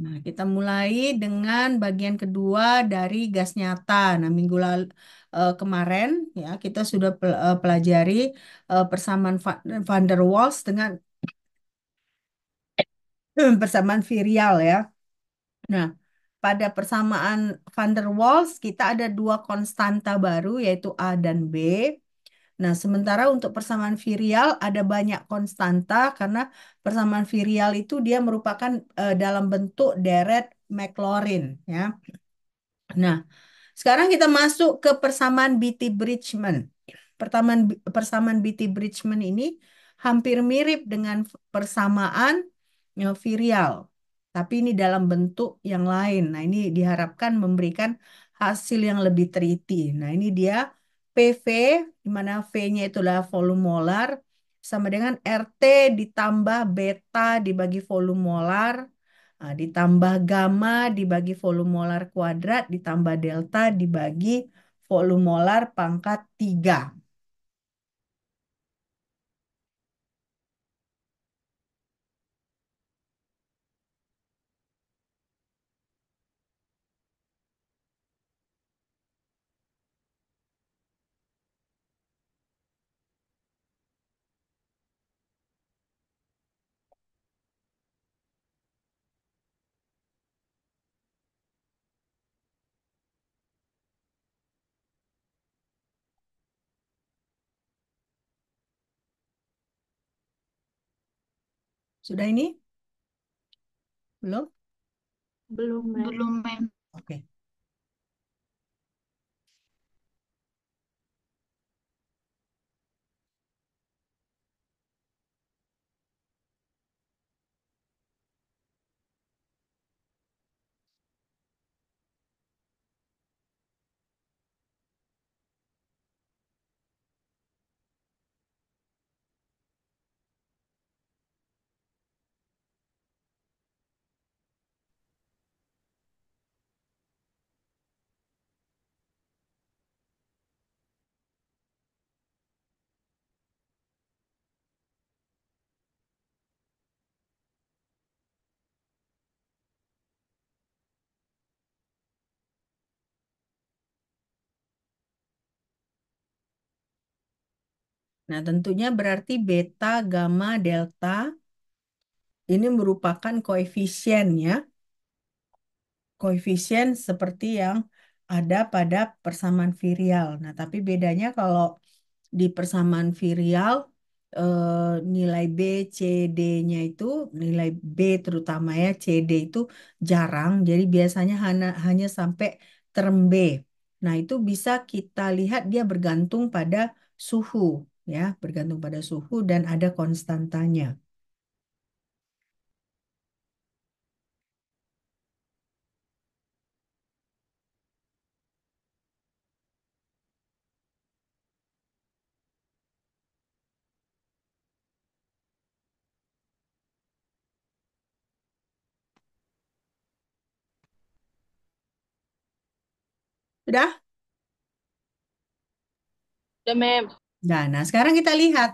Nah, kita mulai dengan bagian kedua dari gas nyata. Nah, minggu lalu kemarin ya kita sudah pelajari persamaan van der Waals dengan persamaan virial ya. Nah, pada persamaan van der Waals kita ada dua konstanta baru yaitu A dan B. Nah, sementara untuk persamaan virial ada banyak konstanta karena persamaan virial itu dia merupakan dalam bentuk deret Maclaurin ya. Nah, sekarang kita masuk ke persamaan Beatty-Bridgman. Persamaan Beatty-Bridgman ini hampir mirip dengan persamaan virial, tapi ini dalam bentuk yang lain. Nah, ini diharapkan memberikan hasil yang lebih teliti. Nah, ini dia PV, di mana V-nya itu adalah volume molar, sama dengan RT ditambah beta dibagi volume molar, ditambah gamma dibagi volume molar kuadrat, ditambah delta dibagi volume molar pangkat 3. Sudah ini? Belum? Belum, Mem. Belum, Mem. Oke. Nah, tentunya berarti beta, gamma, delta ini merupakan koefisien ya. Koefisien seperti yang ada pada persamaan virial. Nah, tapi bedanya kalau di persamaan virial nilai B, C, D-nya itu nilai B terutama ya, C, D itu jarang. Jadi biasanya hanya sampai term B. Nah, itu bisa kita lihat dia bergantung pada suhu ya, bergantung pada suhu dan ada konstantanya. Sudah? Udah, Mem. Nah, sekarang kita lihat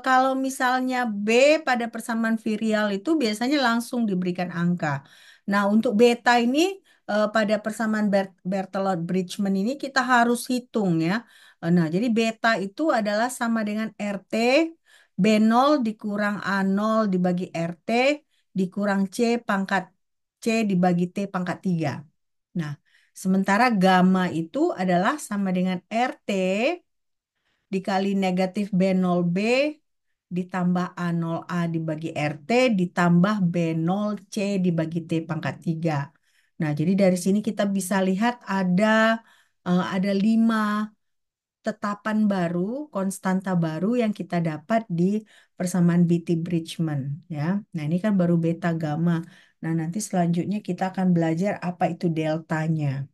kalau misalnya B pada persamaan virial itu biasanya langsung diberikan angka. Nah, untuk beta ini pada persamaan Berthelot-Bridgman ini kita harus hitung ya. Nah, jadi beta itu adalah sama dengan RT B0 dikurang A0 dibagi RT dikurang C pangkat C dibagi T pangkat 3. Nah, sementara gamma itu adalah sama dengan RT dikali negatif B0B ditambah A0A dibagi RT ditambah B0C dibagi T pangkat 3. Nah, jadi dari sini kita bisa lihat ada 5 tetapan baru, konstanta baru yang kita dapat di persamaan Beatty-Bridgman ya. Nah, ini kan baru beta gamma. Nah, nanti selanjutnya kita akan belajar apa itu deltanya.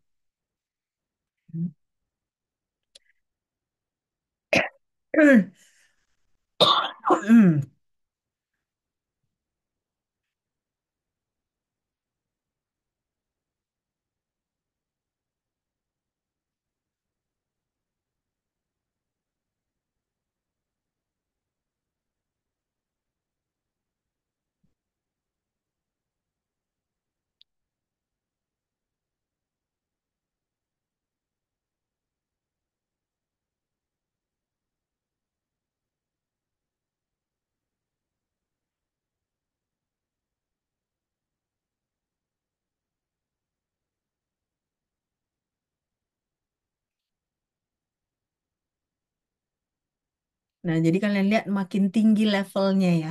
Nah, jadi kalian lihat makin tinggi levelnya ya.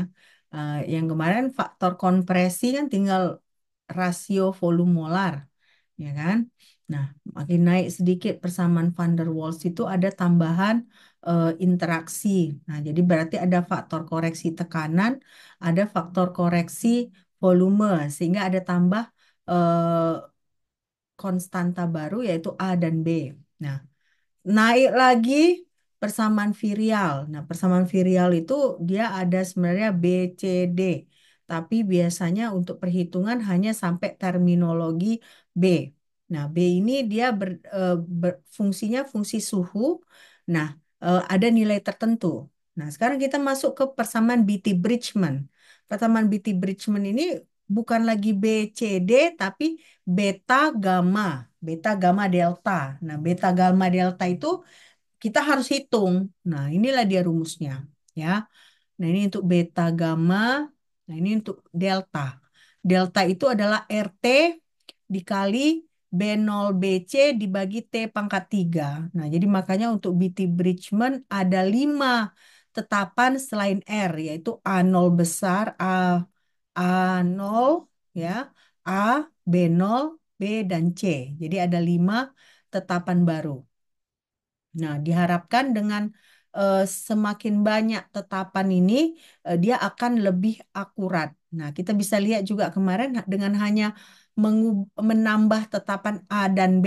Yang kemarin faktor kompresi kan tinggal rasio volume molar, ya kan? Nah, makin naik sedikit persamaan van der Waals itu ada tambahan interaksi. Nah, jadi berarti ada faktor koreksi tekanan, ada faktor koreksi volume, sehingga ada tambah eh, konstanta baru yaitu A dan B. Nah, naik lagi persamaan virial. Nah, persamaan virial itu dia ada sebenarnya B, C, D. Tapi biasanya untuk perhitungan hanya sampai terminologi B. Nah, B ini dia fungsinya fungsi suhu. Nah, ada nilai tertentu. Nah, sekarang kita masuk ke persamaan Beatty-Bridgman. Persamaan Beatty-Bridgman ini bukan lagi B, C, D, tapi beta, gamma. Beta, gamma, delta. Nah, beta, gamma, delta itu kita harus hitung. Nah, inilah dia rumusnya, ya. Nah, ini untuk beta gamma, nah ini untuk delta. Delta itu adalah RT dikali B0 BC dibagi T pangkat 3. Nah, jadi makanya untuk BT Bridgman ada 5 tetapan selain R, yaitu A0 besar, A0, ya, A, B0, B, dan C. Jadi ada 5 tetapan baru. Nah, diharapkan dengan eh, semakin banyak tetapan ini, dia akan lebih akurat. Nah, kita bisa lihat juga kemarin dengan hanya menambah tetapan A dan B,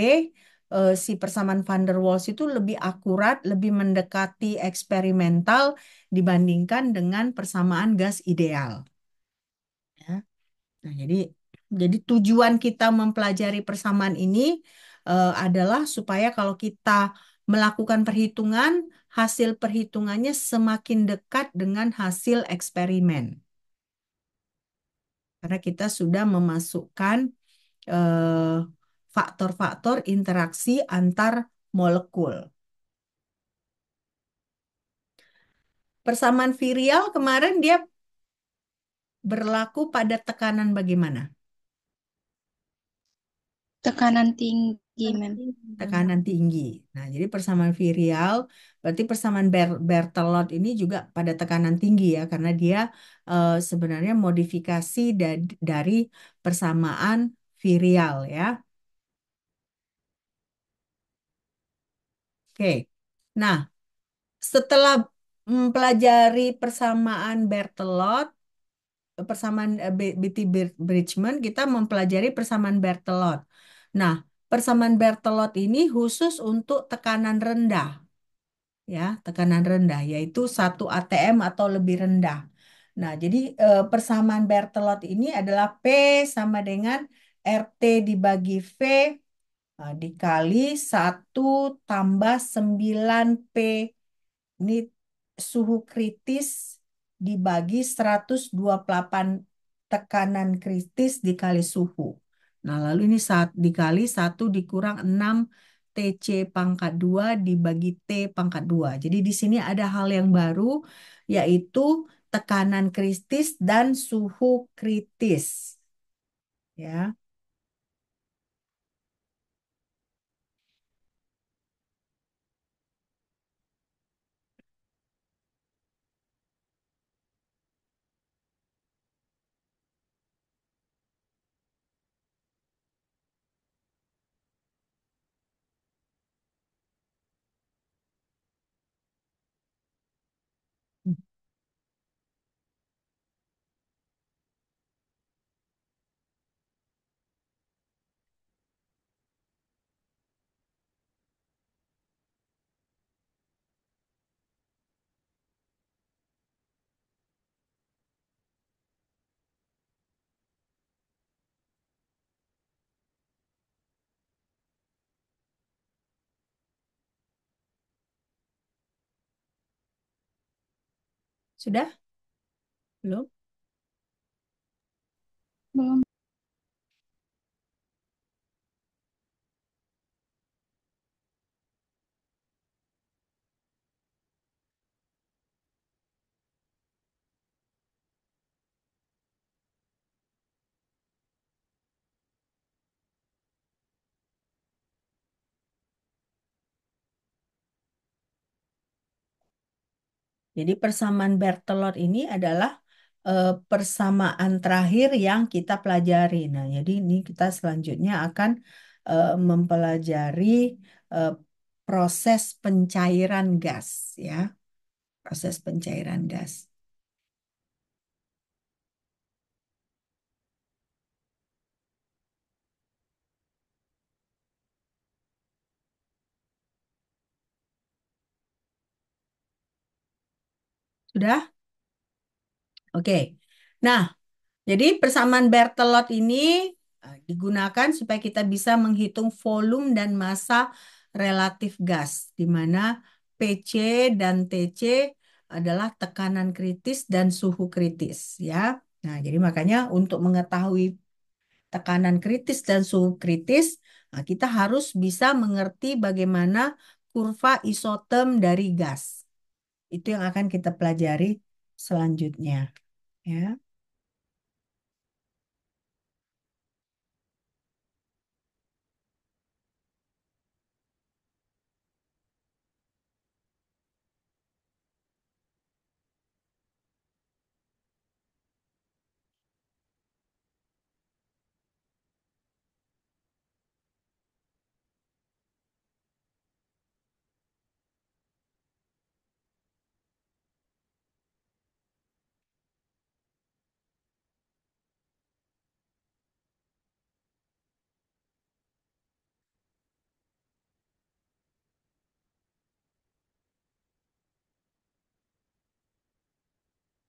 si persamaan van der Waals itu lebih akurat, lebih mendekati eksperimental dibandingkan dengan persamaan gas ideal. Ya. Nah, jadi tujuan kita mempelajari persamaan ini adalah supaya kalau kita melakukan perhitungan, hasil perhitungannya semakin dekat dengan hasil eksperimen. Karena kita sudah memasukkan eh, faktor-faktor interaksi antar molekul. Persamaan virial kemarin dia berlaku pada tekanan bagaimana? Tekanan tinggi, Mem. Tekanan tinggi. Nah, jadi persamaan virial, berarti persamaan Berthelot ini juga pada tekanan tinggi ya, karena dia sebenarnya modifikasi dari persamaan virial ya. Oke. Nah, setelah mempelajari persamaan Berthelot, persamaan Beatty-Bridgman, kita mempelajari persamaan Berthelot. Nah, persamaan Berthelot ini khusus untuk tekanan rendah. Ya, tekanan rendah yaitu 1 atm atau lebih rendah. Nah, jadi persamaan Berthelot ini adalah P sama dengan RT dibagi V dikali 1 tambah 9P. Ini suhu kritis dibagi 128 tekanan kritis dikali suhu. Nah, lalu ini saat dikali 1 dikurang 6 TC pangkat 2 dibagi T pangkat 2. Jadi di sini ada hal yang baru, yaitu tekanan kritis dan suhu kritis. Ya, sudah? Belum? Belum. Jadi persamaan Berthelot ini adalah persamaan terakhir yang kita pelajari. Nah, jadi ini kita selanjutnya akan mempelajari eh, proses pencairan gas, ya, proses pencairan gas. Sudah? Oke. Nah, jadi persamaan Berthelot ini digunakan supaya kita bisa menghitung volume dan massa relatif gas, di mana PC dan TC adalah tekanan kritis dan suhu kritis, ya. Nah, jadi makanya untuk mengetahui tekanan kritis dan suhu kritis, nah, kita harus bisa mengerti bagaimana kurva isoterm dari gas. Itu yang akan kita pelajari selanjutnya, ya.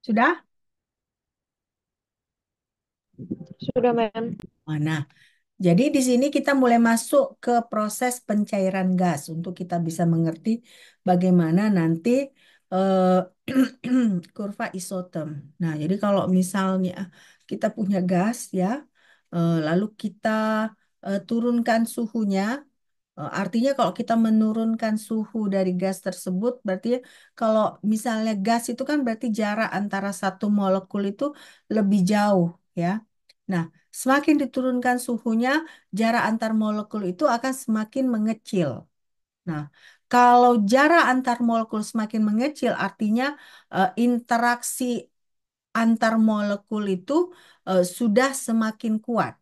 Sudah? Sudah, Mem. Mana? Jadi di sini kita mulai masuk ke proses pencairan gas untuk kita bisa mengerti bagaimana nanti eh, kurva isoterm. Nah, jadi kalau misalnya kita punya gas, ya, lalu kita turunkan suhunya. Artinya kalau kita menurunkan suhu dari gas tersebut, berarti kalau misalnya gas itu kan berarti jarak antara satu molekul itu lebih jauh, ya. Nah, semakin diturunkan suhunya, jarak antar molekul itu akan semakin mengecil. Nah, kalau jarak antar molekul semakin mengecil, artinya interaksi antar molekul itu sudah semakin kuat,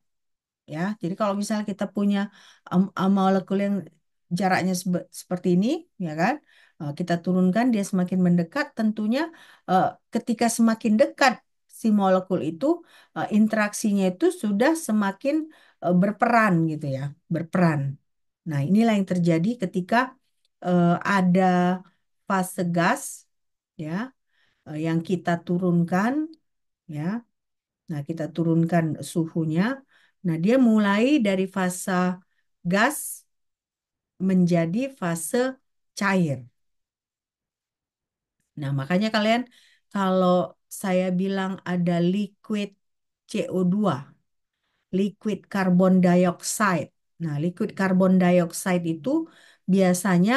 ya. Jadi kalau misalnya kita punya molekul yang jaraknya seperti ini, ya kan, kita turunkan dia semakin mendekat, tentunya eh, ketika semakin dekat si molekul itu, interaksinya itu sudah semakin berperan gitu ya, berperan. Nah, inilah yang terjadi ketika ada fase gas, ya, yang kita turunkan, ya. Nah, kita turunkan suhunya. Nah, dia mulai dari fase gas menjadi fase cair. Nah, makanya kalian kalau saya bilang ada liquid CO2, liquid carbon dioxide. Nah, liquid carbon dioxide itu biasanya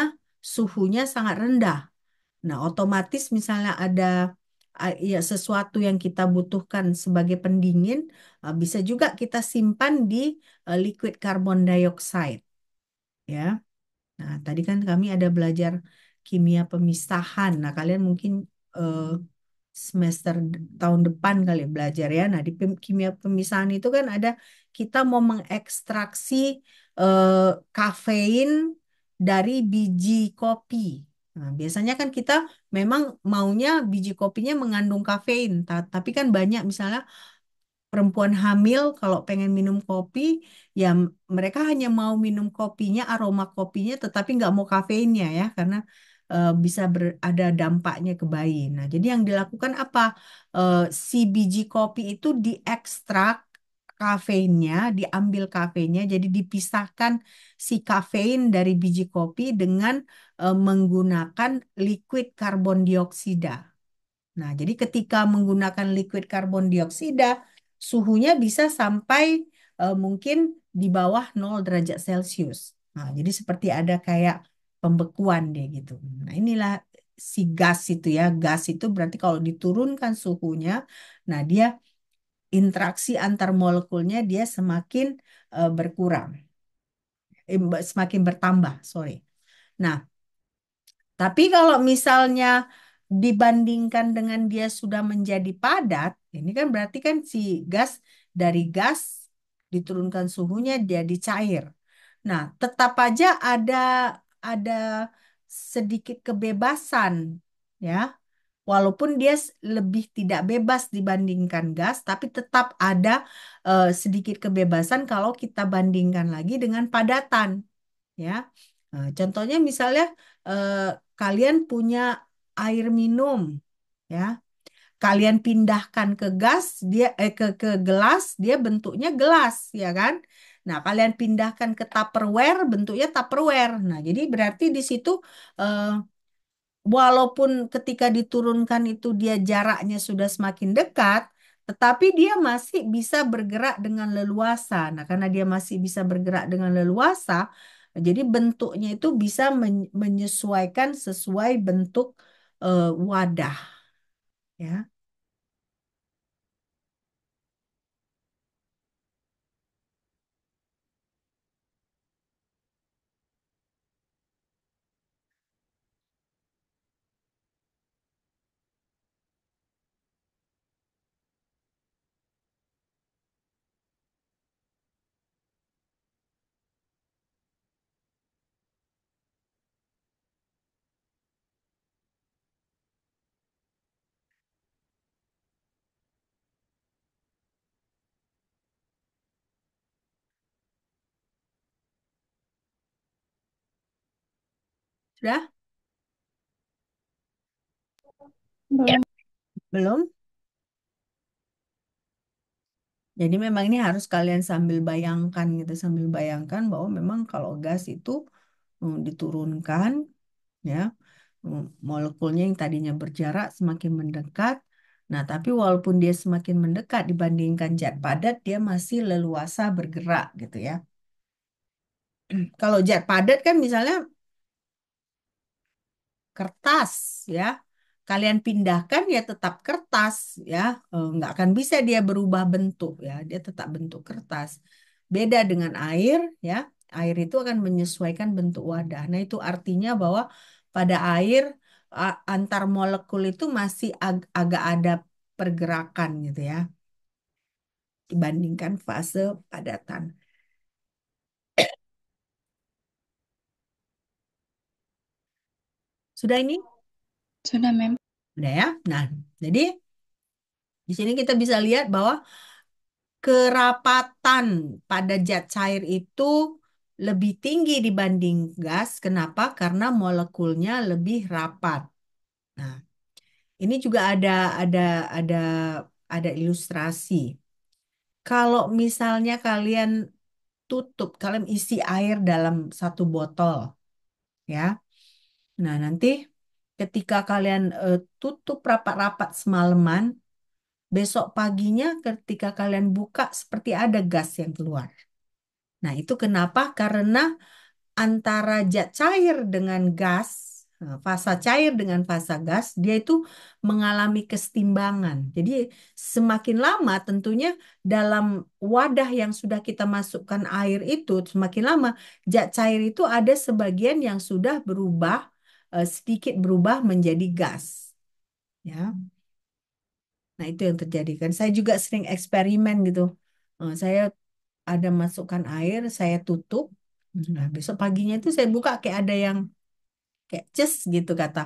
suhunya sangat rendah. Nah, otomatis misalnya ada ya, sesuatu yang kita butuhkan sebagai pendingin, bisa juga kita simpan di liquid carbon dioxide, ya. Nah, tadi kan kami ada belajar kimia pemisahan. Nah, kalian mungkin eh, semester tahun depan kali ya belajar, ya. Nah, di kimia pemisahan itu kan ada kita mau mengekstraksi eh, kafein dari biji kopi. Nah, biasanya kan kita memang maunya biji kopinya mengandung kafein, tapi kan banyak misalnya perempuan hamil kalau pengen minum kopi, ya mereka hanya mau minum kopinya, aroma kopinya, tetapi nggak mau kafeinnya, ya, karena bisa ada dampaknya ke bayi. Nah, jadi yang dilakukan apa? Eh, si biji kopi itu diekstrak kafeinnya, diambil kafeinnya, jadi dipisahkan si kafein dari biji kopi dengan menggunakan liquid karbon dioksida. Nah, jadi ketika menggunakan liquid karbon dioksida, suhunya bisa sampai mungkin di bawah 0 derajat Celcius. Nah, jadi seperti ada kayak pembekuan deh gitu. Nah, inilah si gas itu, ya. Gas itu berarti kalau diturunkan suhunya, nah dia interaksi antar molekulnya dia semakin berkurang, semakin bertambah, sorry. Nah, tapi kalau misalnya dibandingkan dengan dia sudah menjadi padat, ini kan berarti kan si gas dari gas diturunkan suhunya jadi cair. Nah, tetap aja ada sedikit kebebasan, ya. Walaupun dia lebih tidak bebas dibandingkan gas, tapi tetap ada sedikit kebebasan kalau kita bandingkan lagi dengan padatan, ya. Contohnya misalnya eh, kalian punya air minum, ya. Kalian pindahkan ke gas, ke gelas, dia bentuknya gelas, ya kan? Nah, kalian pindahkan ke Tupperware, bentuknya Tupperware. Nah, jadi berarti di situ eh, walaupun ketika diturunkan itu dia jaraknya sudah semakin dekat, tetapi dia masih bisa bergerak dengan leluasa. Nah, karena dia masih bisa bergerak dengan leluasa, jadi bentuknya itu bisa menyesuaikan sesuai bentuk wadah, ya. Sudah? Belum. Belum? Jadi memang ini harus kalian sambil bayangkan gitu, sambil bayangkan bahwa memang kalau gas itu diturunkan, ya, molekulnya yang tadinya berjarak semakin mendekat. Nah, tapi walaupun dia semakin mendekat dibandingkan zat padat, dia masih leluasa bergerak gitu ya. Kalau zat padat kan misalnya kertas, ya. Kalian pindahkan ya tetap kertas, ya. Nggak akan bisa dia berubah bentuk, ya. Dia tetap bentuk kertas. Beda dengan air, ya. Air itu akan menyesuaikan bentuk wadah. Nah, itu artinya bahwa pada air antar molekul itu masih agak ada pergerakan gitu ya dibandingkan fase padatan. Sudah ini? Sudah, Mem. Udah ya. Nah, jadi di sini kita bisa lihat bahwa kerapatan pada zat cair itu lebih tinggi dibanding gas. Kenapa? Karena molekulnya lebih rapat. Nah, ini juga ada ada ada ilustrasi. Kalau misalnya kalian isi air dalam satu botol, ya. Nah, nanti ketika kalian tutup rapat-rapat semalaman, besok paginya ketika kalian buka seperti ada gas yang keluar. Nah, itu kenapa? Karena antara zat cair dengan gas, fasa cair dengan fasa gas, dia itu mengalami kesetimbangan. Jadi, semakin lama tentunya dalam wadah yang sudah kita masukkan air itu, semakin lama zat cair itu ada sebagian yang sudah berubah, sedikit berubah menjadi gas. Ya, nah itu yang terjadi kan. Saya juga sering eksperimen gitu. Saya ada masukkan air, saya tutup. Nah, besok paginya itu saya buka kayak ada yang kayak ces gitu kata.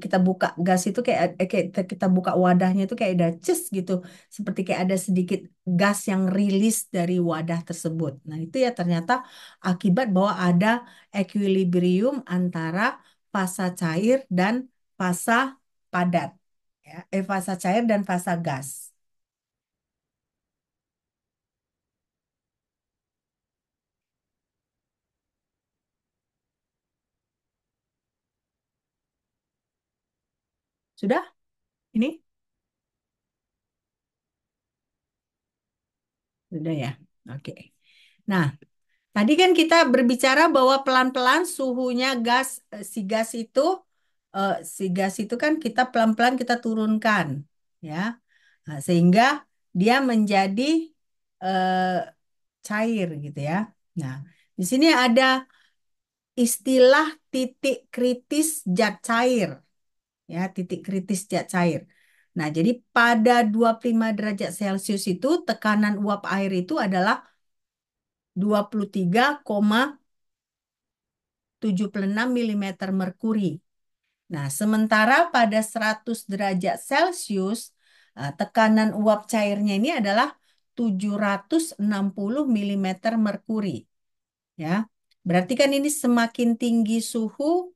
Kita buka gas itu kayak kita buka wadahnya itu kayak ada ces gitu. Seperti kayak ada sedikit gas yang rilis dari wadah tersebut. Nah, itu ya ternyata akibat bahwa ada equilibrium antara fasa cair dan fasa padat. Ya, fasa cair dan fasa gas. Sudah? Ini? Sudah ya. Oke. Nah, tadi kan kita berbicara bahwa pelan-pelan suhunya si gas itu kan kita pelan-pelan kita turunkan, ya. Nah, sehingga dia menjadi eh, cair gitu ya. Nah, di sini ada istilah titik kritis zat cair. ya, titik kritis zat cair. Nah, jadi pada 25 derajat Celcius itu tekanan uap air itu adalah 23,76 milimeter merkuri. Nah, sementara pada 100 derajat Celcius, tekanan uap cairnya ini adalah 760 milimeter merkuri. Ya, berarti kan ini semakin tinggi suhu,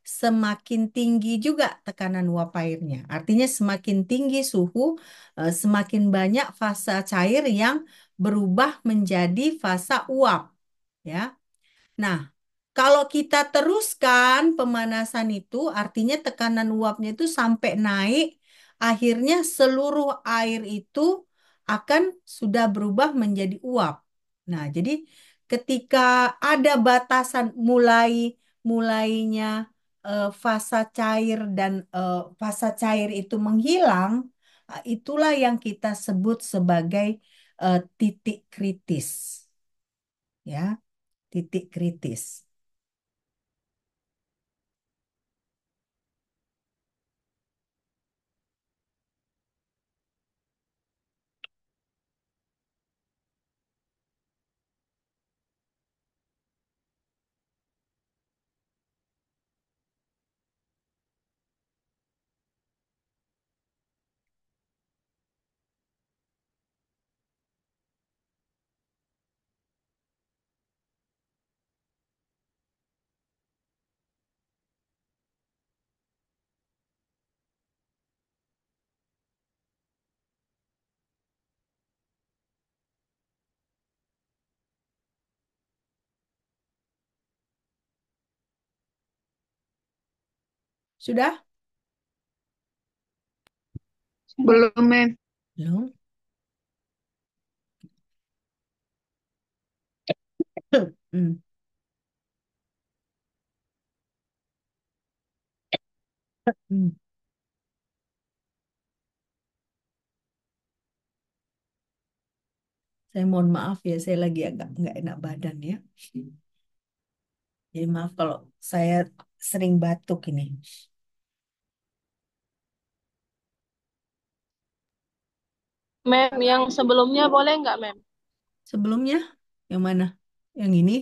semakin tinggi juga tekanan uap airnya. Artinya semakin tinggi suhu, semakin banyak fasa cair yang berubah menjadi fasa uap. Ya, nah, kalau kita teruskan pemanasan itu, artinya tekanan uapnya itu sampai naik, akhirnya seluruh air itu akan sudah berubah menjadi uap. Nah, jadi ketika ada batasan mulainya fasa cair dan fasa cair itu menghilang, itulah yang kita sebut sebagai titik kritis, ya, titik kritis. Sudah? Sudah. Belum, Mem. Belum. Hmm. Hmm. Saya mohon maaf ya, saya lagi agak nggak enak badan ya. Jadi maaf kalau saya sering batuk ini. Mem, yang sebelumnya boleh nggak, Mem? Sebelumnya, yang mana? Yang ini?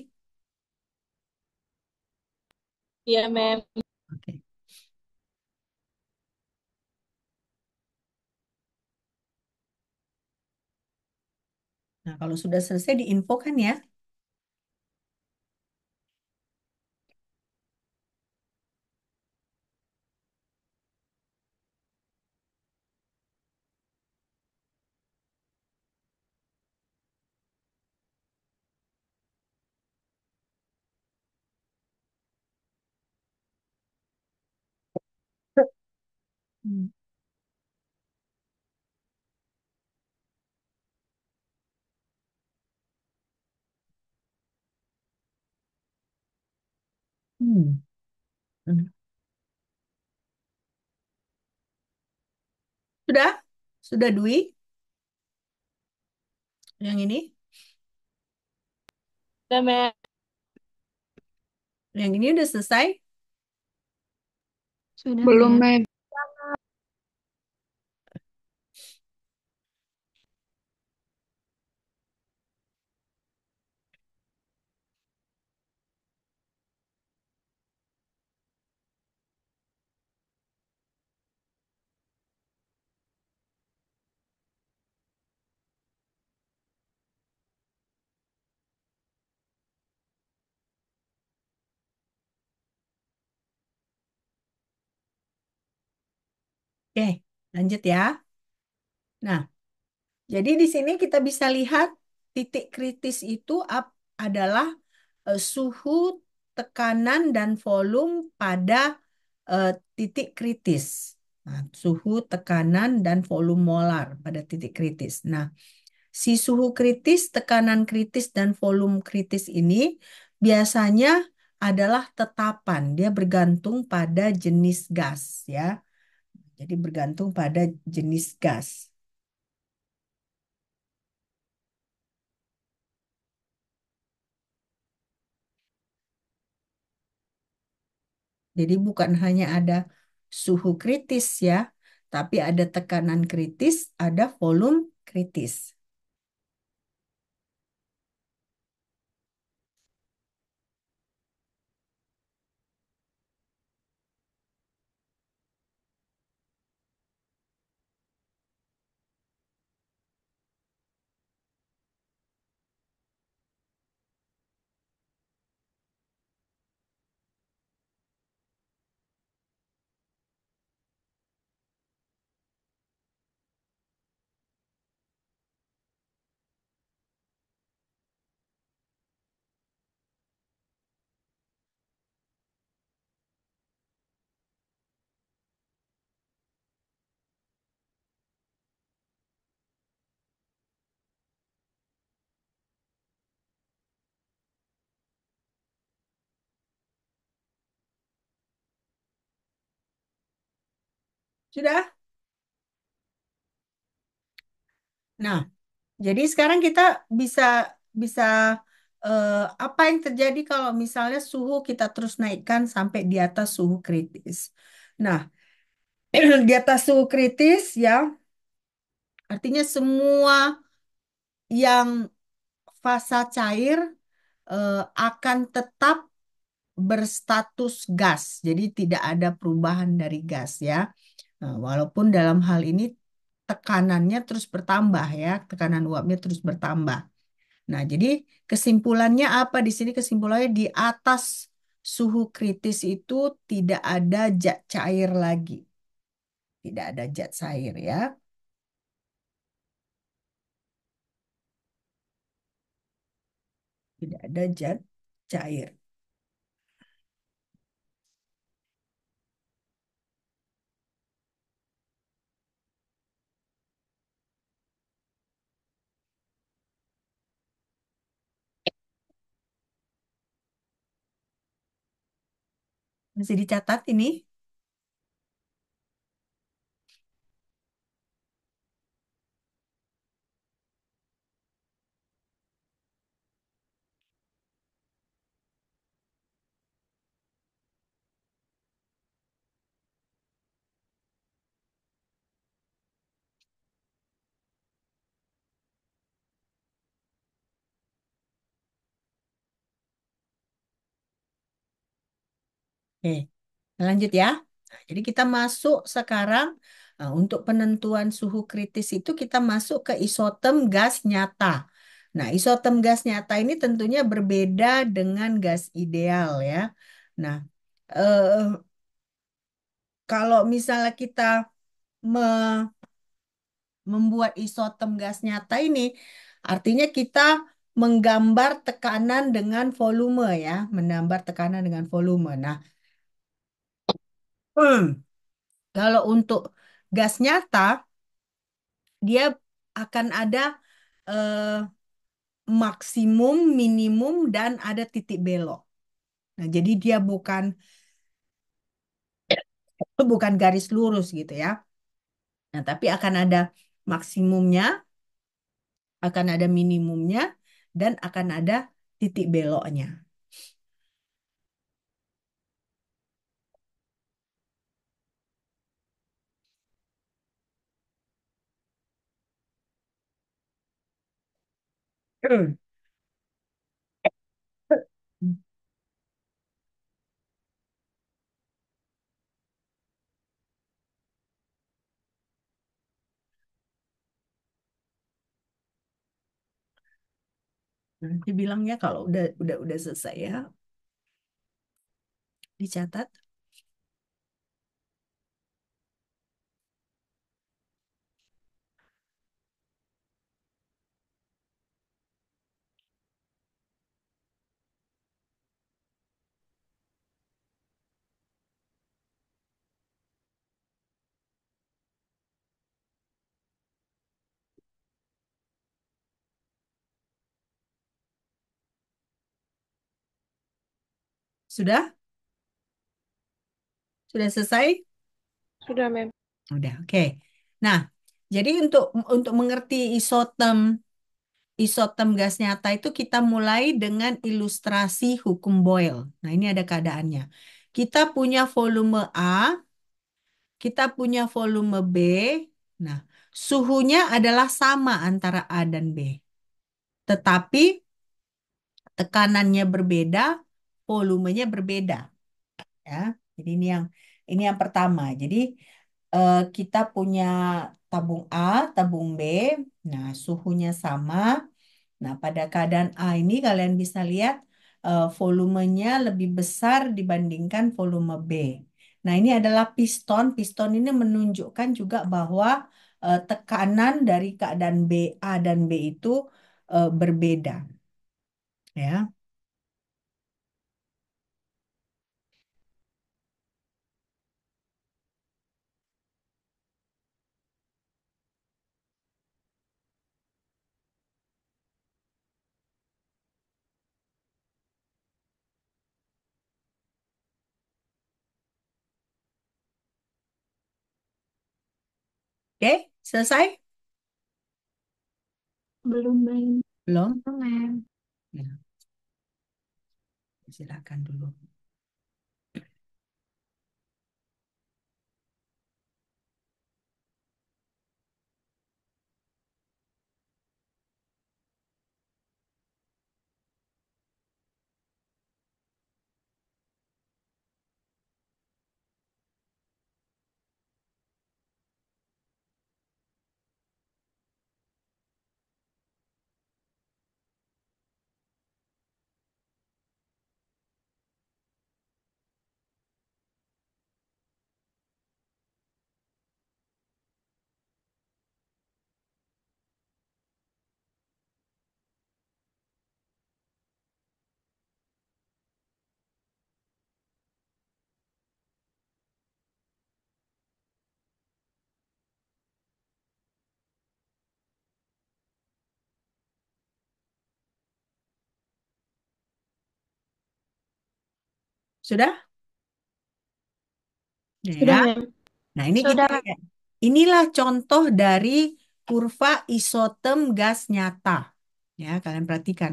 Iya, Mem. Oke. Nah, kalau sudah selesai diinfokan ya. Hmm. Hmm. Hmm. Sudah? Sudah Dwi? Yang ini? Udah, Mem. Yang ini udah selesai? Sudah, Belum, Mem. Mem. Oke, lanjut ya. Nah, jadi di sini kita bisa lihat titik kritis itu adalah suhu, tekanan, dan volume pada eh, titik kritis. Nah, suhu, tekanan, dan volume molar pada titik kritis. Nah, si suhu kritis, tekanan kritis, dan volume kritis ini biasanya adalah tetapan. Dia bergantung pada jenis gas, ya. Jadi bergantung pada jenis gas. Jadi bukan hanya ada suhu kritis ya, tapi ada tekanan kritis, ada volume kritis. Sudah? Nah, jadi sekarang kita bisa bisa eh, apa yang terjadi kalau misalnya suhu kita terus naikkan sampai di atas suhu kritis. Nah, di atas suhu kritis ya, artinya semua yang fasa cair akan tetap berstatus gas. Jadi tidak ada perubahan dari gas ya. Nah, walaupun dalam hal ini tekanannya terus bertambah ya, tekanan uapnya terus bertambah. Nah, jadi kesimpulannya apa di sini? Kesimpulannya di atas suhu kritis itu tidak ada zat cair lagi. Tidak ada zat cair ya. Tidak ada zat cair. Masih dicatat ini? Oke, lanjut ya. Nah, jadi kita masuk sekarang untuk penentuan suhu kritis itu kita masuk ke isotem gas nyata. Nah, isotem gas nyata ini tentunya berbeda dengan gas ideal ya. Nah, eh, kalau misalnya kita me- membuat isotem gas nyata ini, artinya kita menggambar tekanan dengan volume ya, menambah tekanan dengan volume. Nah, kalau untuk gas nyata, dia akan ada eh, maksimum, minimum, dan ada titik belok. Nah, jadi dia bukan bukan garis lurus gitu ya. Nah, tapi akan ada maksimumnya, akan ada minimumnya, dan akan ada titik beloknya. Nanti bilangnya kalau udah selesai ya, dicatat. Sudah? Sudah selesai? Sudah, Mem. Udah, oke. Nah, jadi untuk mengerti isotem gas nyata itu kita mulai dengan ilustrasi hukum Boyle. Nah, ini ada keadaannya. Kita punya volume A kita punya volume B. Nah, suhunya adalah sama antara A dan B. Tetapi tekanannya berbeda, volumenya berbeda. Ya, jadi ini yang pertama. Jadi kita punya tabung A, tabung B. Nah, suhunya sama. Nah, pada keadaan A ini kalian bisa lihat volumenya lebih besar dibandingkan volume B. Nah, ini adalah piston. Piston ini menunjukkan juga bahwa tekanan dari keadaan B, A dan B itu berbeda. Ya, oke, selesai? Belum, Mem. Belum? Belum, Mem. Ya, silakan dulu. Sudah? Sudah, Ya. Mem. Nah, ini kita Sudah, Mem. lihat. Inilah contoh dari kurva isotem gas nyata. Ya, kalian perhatikan.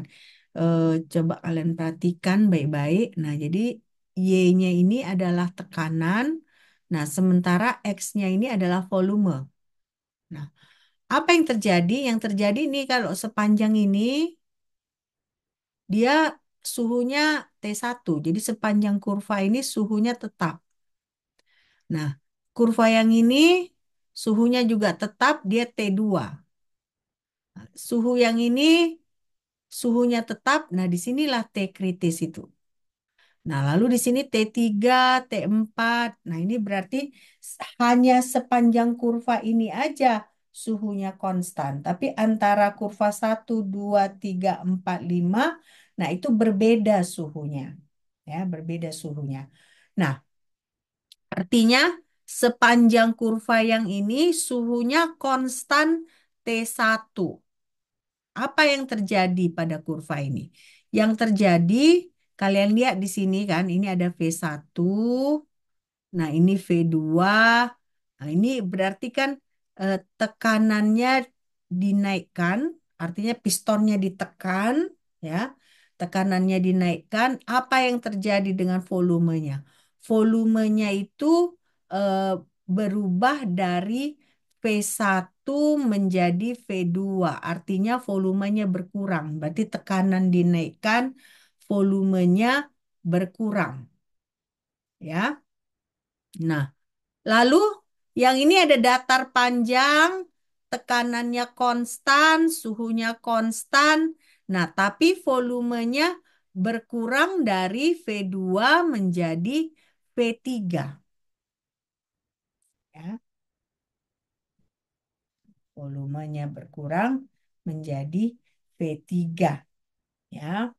Eh, Coba kalian perhatikan baik-baik. Nah, jadi Y-nya ini adalah tekanan. Nah, sementara X-nya ini adalah volume. Nah, apa yang terjadi? Yang terjadi ini kalau sepanjang ini, dia suhunya T1. Jadi sepanjang kurva ini suhunya tetap. Nah, kurva yang ini suhunya juga tetap, dia T2. Suhu yang ini suhunya tetap. Nah, disinilah T kritis itu. Nah, lalu di sini T3, T4. Nah, ini berarti hanya sepanjang kurva ini aja suhunya konstan. Tapi antara kurva 1, 2, 3, 4, 5, nah itu berbeda suhunya. Ya, berbeda suhunya. Nah, artinya sepanjang kurva yang ini suhunya konstan T1. Apa yang terjadi pada kurva ini? Yang terjadi, kalian lihat di sini kan, ini ada V1, nah ini V2. Nah, ini berarti kan tekanannya dinaikkan, artinya pistonnya ditekan, ya. Tekanannya dinaikkan, apa yang terjadi dengan volumenya? Volumenya itu eh, berubah dari V1 menjadi V2, artinya volumenya berkurang. Berarti tekanan dinaikkan, volumenya berkurang, ya. Nah, lalu yang ini ada datar panjang, tekanannya konstan, suhunya konstan. Nah, tapi volumenya berkurang dari V2 menjadi V3. Ya, volumenya berkurang menjadi V3. Ya.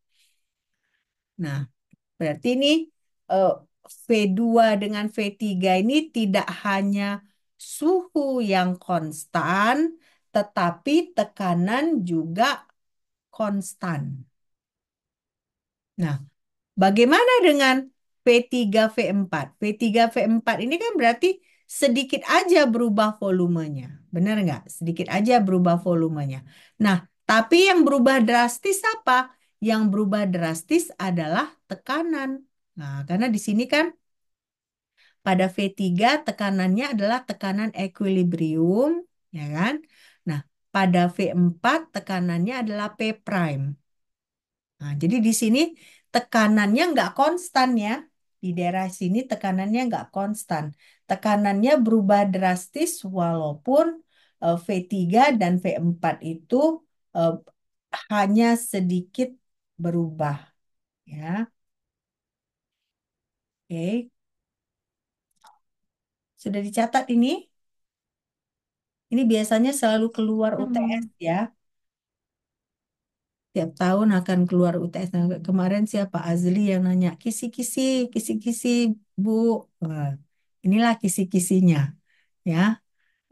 Nah, berarti ini eh, V2 dengan V3 ini tidak hanya suhu yang konstan, tetapi tekanan juga konstan. Nah, bagaimana dengan V3, V4? V3, V4 ini kan berarti sedikit aja berubah volumenya. Benar nggak? Sedikit aja berubah volumenya. Nah, tapi yang berubah drastis apa? Yang berubah drastis adalah tekanan. Nah, karena di sini kan Pada V3 tekanannya adalah tekanan equilibrium, ya kan? Nah, pada V4 tekanannya adalah P prime. Nah, jadi di sini tekanannya nggak konstan ya. Di daerah sini tekanannya nggak konstan. Tekanannya berubah drastis walaupun V3 dan V4 itu eh, hanya sedikit berubah ya. Oke, sudah dicatat ini? Ini biasanya selalu keluar UTS Hmm. ya. Tiap tahun akan keluar UTS. Nah, kemarin siapa Azli yang nanya kisi-kisi, kisi-kisi Bu. Wah, inilah kisi-kisinya ya.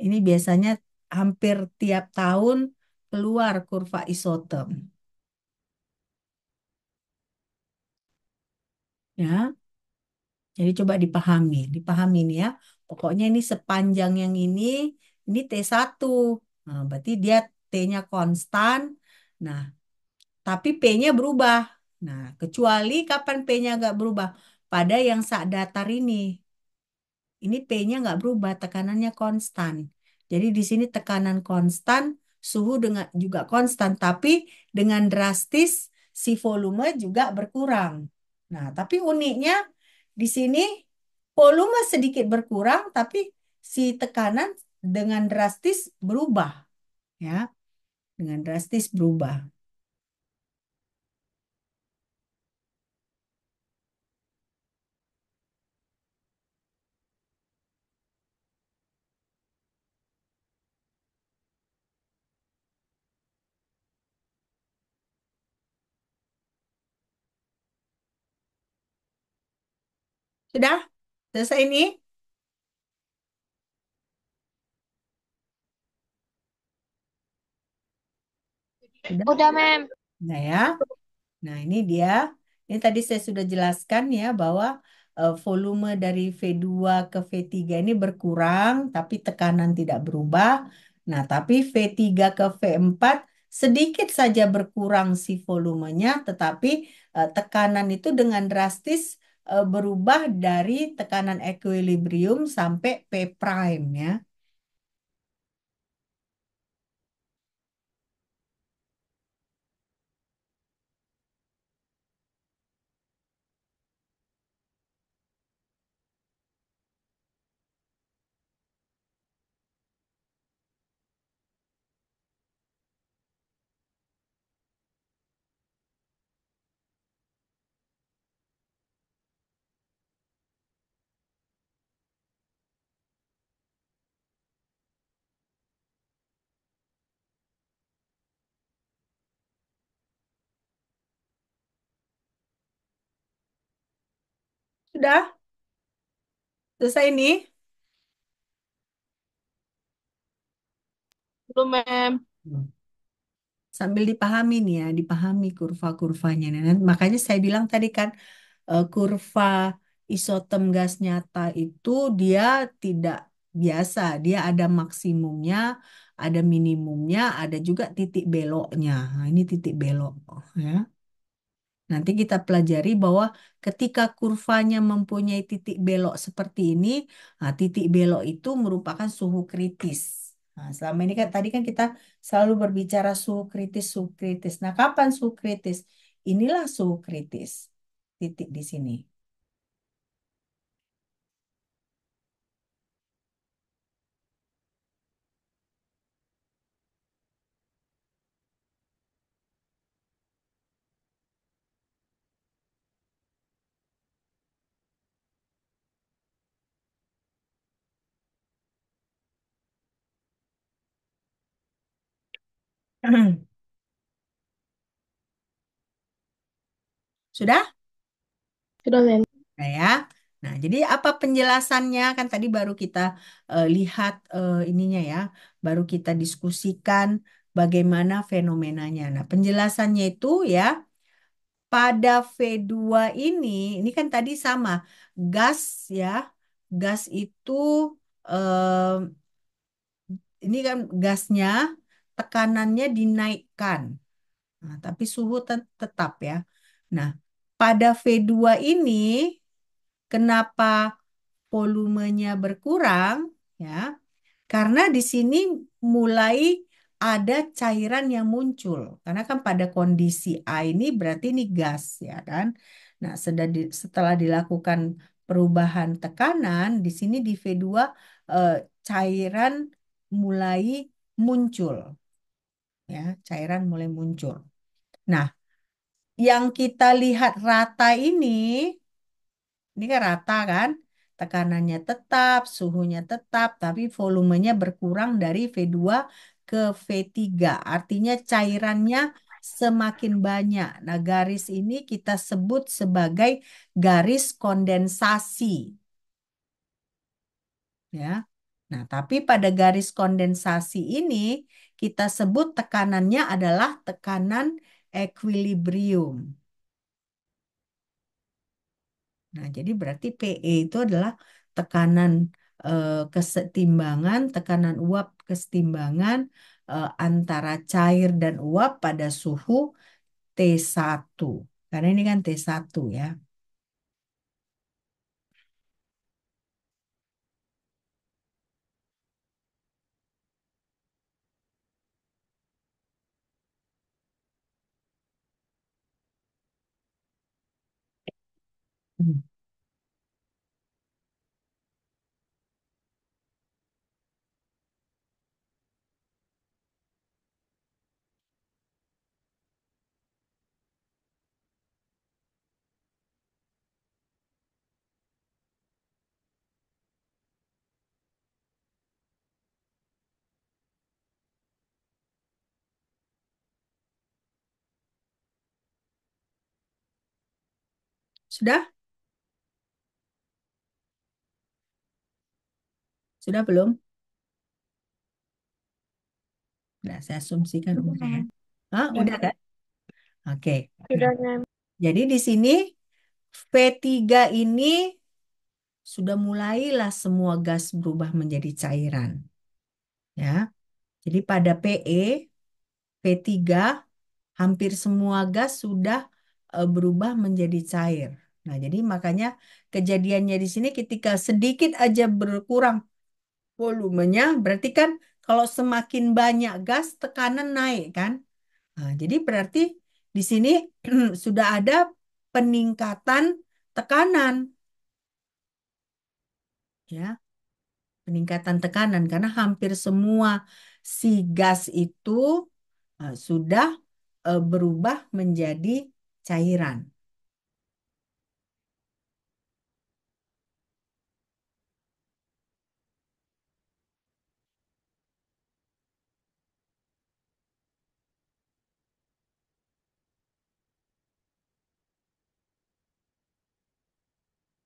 Ini biasanya hampir tiap tahun keluar kurva isoterm ya. Jadi coba dipahami nih ya. Pokoknya ini sepanjang yang ini T1. Nah, berarti dia T-nya konstan. Nah, tapi P-nya berubah. Nah, kecuali kapan P-nya nggak berubah? Pada yang sak datar ini. Ini P-nya nggak berubah, tekanannya konstan. Jadi di sini tekanan konstan, suhu dengan juga konstan, tapi dengan drastis si volume juga berkurang. Nah, tapi uniknya di sini volume sedikit berkurang, tapi si tekanan dengan drastis berubah, ya, dengan drastis berubah. Sudah? Selesai ini? Sudah? Udah, Mem. Nah ya. Nah, ini dia. Ini tadi saya sudah jelaskan ya bahwa volume dari V2 ke V3 ini berkurang, tapi tekanan tidak berubah. Nah, tapi V3 ke V4 sedikit saja berkurang si volumenya, tetapi tekanan itu dengan drastis berubah dari tekanan equilibrium sampai P prime ya. Sudah? Selesai ini? Belum, Mem. Sambil dipahami nih ya, dipahami kurva-kurvanya. Nah, makanya saya bilang tadi kan kurva isotem gas nyata itu dia tidak biasa, dia ada maksimumnya, ada minimumnya, ada juga titik beloknya. Nah, ini titik belok ya. Nanti kita pelajari bahwa ketika kurvanya mempunyai titik belok seperti ini, nah, titik belok itu merupakan suhu kritis. Nah, selama ini kan tadi kan kita selalu berbicara suhu kritis, suhu kritis. Nah, kapan suhu kritis? Inilah suhu kritis. Titik di sini. Sudah? Sudah, Mem. Nah, ya. Nah, jadi apa penjelasannya? Kan tadi baru kita lihat ininya ya, baru kita diskusikan bagaimana fenomenanya. Nah, penjelasannya itu ya, pada V2 ini kan tadi sama, gas ya, gas itu eh, ini kan gasnya tekanannya dinaikkan, nah, tapi suhu tetap ya. Nah, pada V2 ini kenapa volumenya berkurang, ya, karena di sini mulai ada cairan yang muncul. Karena kan pada kondisi A ini berarti ini gas, ya kan? Nah, setelah dilakukan perubahan tekanan, di sini di V2 eh, cairan mulai muncul, ya, cairan mulai muncul. Nah, yang kita lihat rata ini kan rata kan? Tekanannya tetap, suhunya tetap, tapi volumenya berkurang dari V2 ke V3. Artinya cairannya semakin banyak. Nah, garis ini kita sebut sebagai garis kondensasi, ya. Nah, tapi pada garis kondensasi ini kita sebut tekanannya adalah tekanan equilibrium. Nah, jadi berarti PE itu adalah tekanan kesetimbangan, tekanan uap kesetimbangan antara cair dan uap pada suhu T1. Karena ini kan T1 ya. Hmm. Sudah? Sudah belum? Nah, saya asumsikan Udah, udah ya. Mem. Ah, Udah, udah Mem. kan? Oke. Nah, Sudah, Mem. jadi di sini V3 ini sudah mulailah semua gas berubah menjadi cairan, ya. Jadi pada PE, P3 hampir semua gas sudah berubah menjadi cair. Nah, jadi makanya kejadiannya di sini ketika sedikit aja berkurang volumenya, berarti kan kalau semakin banyak gas, tekanan naik kan? Nah, jadi berarti di sini sudah ada peningkatan tekanan, ya, peningkatan tekanan karena hampir semua si gas itu sudah berubah menjadi cairan.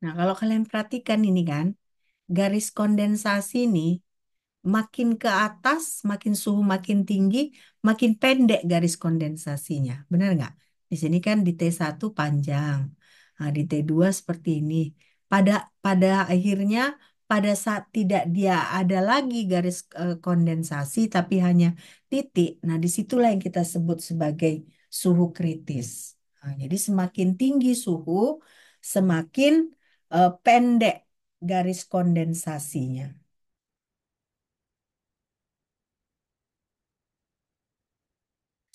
Nah, kalau kalian perhatikan ini kan, garis kondensasi ini makin ke atas, makin suhu makin tinggi, makin pendek garis kondensasinya. Benar nggak? Di sini kan di T1 panjang. Nah, di T2 seperti ini. Pada pada akhirnya pada saat tidak dia ada lagi garis kondensasi tapi hanya titik. Nah, disitulah yang kita sebut sebagai suhu kritis. Nah, jadi semakin tinggi suhu, semakin pendek garis kondensasinya.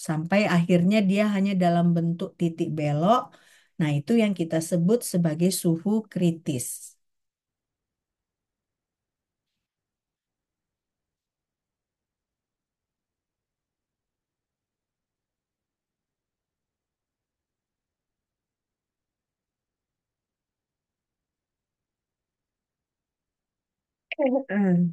Sampai akhirnya dia hanya dalam bentuk titik belok. Nah, itu yang kita sebut sebagai suhu kritis. Hmm.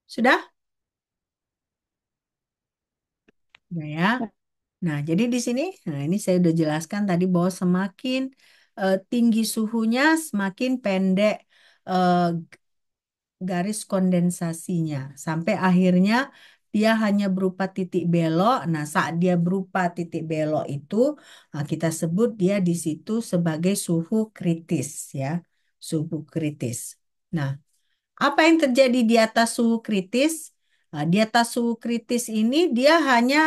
Sudah? Sudah ya. Nah, jadi di sini, nah ini saya udah jelaskan tadi bahwa semakin tinggi suhunya, semakin pendek eh, garis kondensasinya sampai akhirnya dia hanya berupa titik belok. Nah, saat dia berupa titik belok itu kita sebut dia di situ sebagai suhu kritis ya, suhu kritis. Nah, apa yang terjadi di atas suhu kritis? Nah, di atas suhu kritis ini dia hanya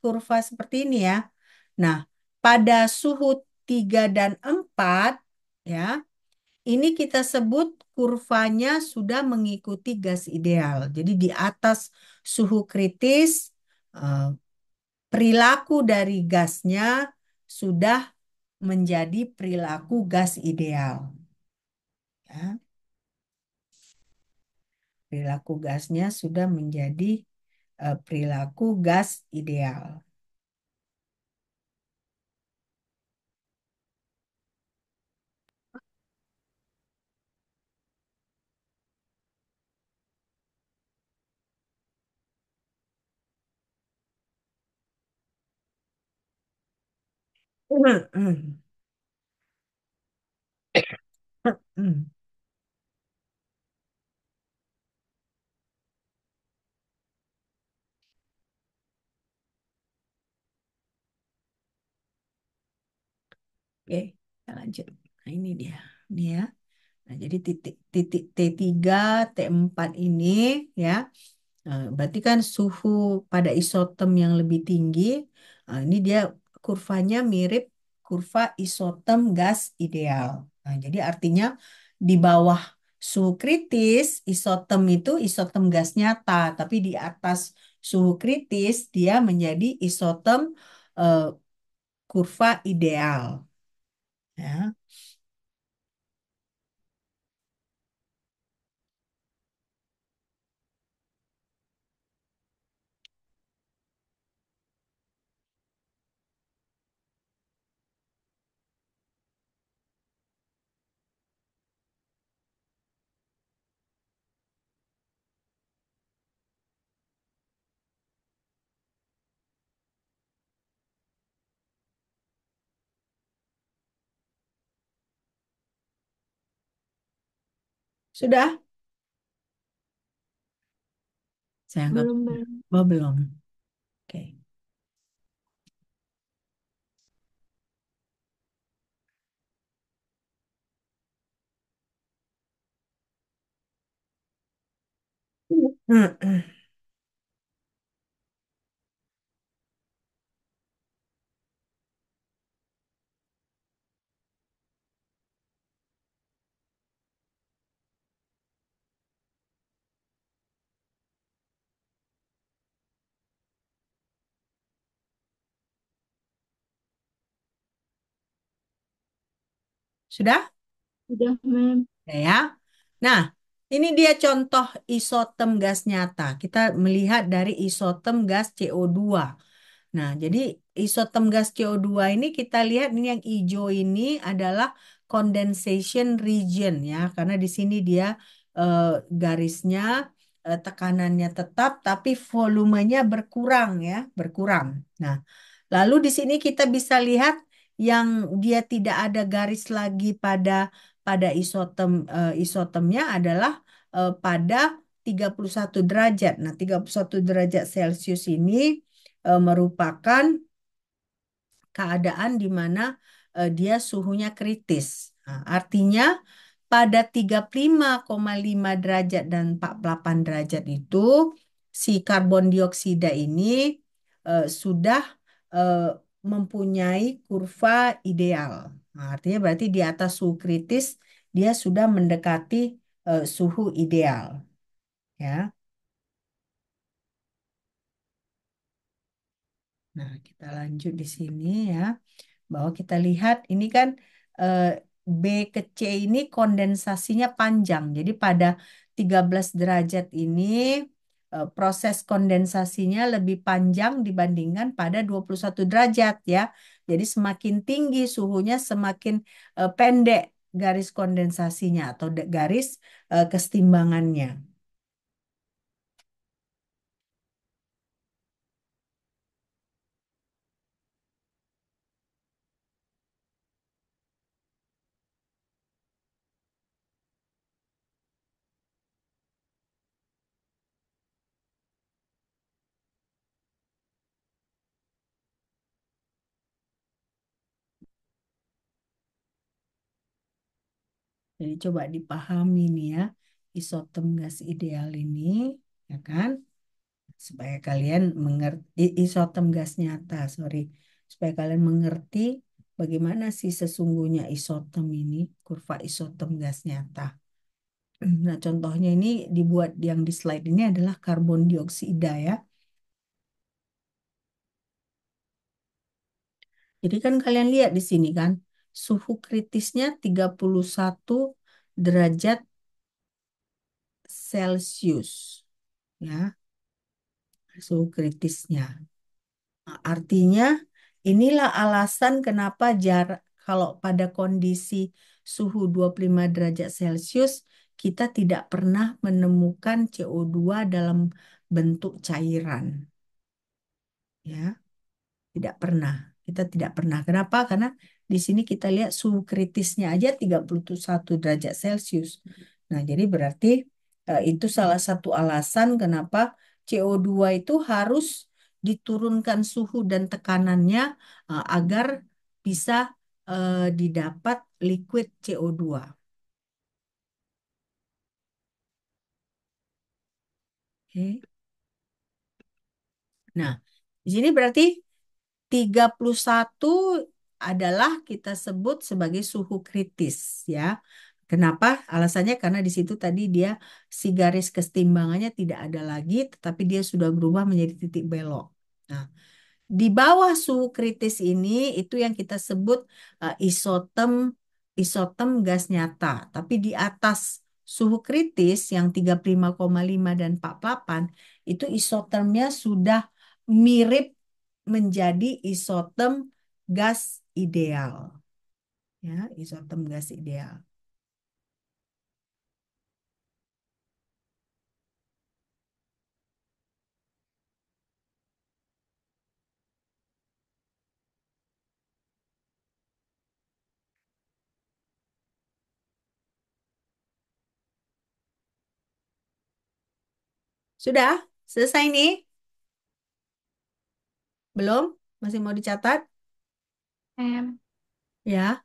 kurva seperti ini ya. Nah, pada suhu 3 dan 4 ya, ini kita sebut kurvanya sudah mengikuti gas ideal. Jadi di atas suhu kritis, eh, perilaku dari gasnya sudah menjadi perilaku gas ideal. Ya, perilaku gasnya sudah menjadi perilaku gas ideal. Oke, kita lanjut. Nah, ini dia. Ini ya. Nah, jadi titik titik T3, T4 ini ya. Berarti kan suhu pada isotom yang lebih tinggi. Ini dia kurvanya mirip kurva isotom gas ideal. Nah, jadi artinya di bawah suhu kritis, isotom itu isotom gas nyata, tapi di atas suhu kritis dia menjadi isotom eh, kurva ideal. Ya. Sudah? Saya anggap Belum, sudah. belum. Oh, belum. Oke. Sudah? Udah, Mem. Ya. Nah, ini dia contoh isotem gas nyata. Kita melihat dari isotem gas CO2. Nah, jadi isotem gas CO2 ini kita lihat ini yang hijau ini adalah condensation region ya, karena di sini dia eh, garisnya tekanannya tetap tapi volumenya berkurang ya, berkurang. Nah, lalu di sini kita bisa lihat yang dia tidak ada garis lagi pada isotemnya adalah pada 31 derajat. Nah, 31 derajat Celcius ini merupakan keadaan di mana dia suhunya kritis. Nah, artinya pada 35,5 derajat dan 48 derajat itu si karbon dioksida ini sudah eh, mempunyai kurva ideal. Nah, artinya berarti di atas suhu kritis dia sudah mendekati suhu ideal, ya. Nah, kita lanjut di sini ya. Bahwa kita lihat ini kan eh, B ke C ini kondensasinya panjang. Jadi pada 13 derajat ini proses kondensasinya lebih panjang dibandingkan pada 21 derajat ya. Jadi semakin tinggi suhunya semakin pendek garis kondensasinya atau garis kesetimbangannya. Jadi coba dipahami nih ya, isotom gas ideal ini, ya kan? Supaya kalian mengerti isotom gas nyata, sorry, supaya kalian mengerti bagaimana sih sesungguhnya isotom ini, kurva isotom gas nyata. Nah, contohnya ini dibuat yang di slide ini adalah karbon dioksida ya. Jadi kan kalian lihat di sini kan, suhu kritisnya 31 derajat Celcius ya, suhu kritisnya. Nah, artinya inilah alasan kenapa jarak kalau pada kondisi suhu 25 derajat Celcius kita tidak pernah menemukan CO2 dalam bentuk cairan. Ya, tidak pernah. Kita tidak pernah. Kenapa? Karena di sini kita lihat suhu kritisnya aja 31 derajat Celcius. Nah, jadi berarti itu salah satu alasan kenapa CO2 itu harus diturunkan suhu dan tekanannya agar bisa didapat liquid CO2. Oke. Nah, di sini berarti 31 adalah kita sebut sebagai suhu kritis ya. Kenapa? Alasannya karena di situ tadi dia si garis kesetimbangannya tidak ada lagi, tetapi dia sudah berubah menjadi titik belok. Nah, di bawah suhu kritis ini itu yang kita sebut isotem isotem gas nyata. Tapi di atas suhu kritis yang 35,5 dan 48 itu isotermnya sudah mirip menjadi isotem gas ideal. Ya, isotem gas ideal. Sudah? Selesai nih? Belum? Masih mau dicatat? Ma'am. Ya.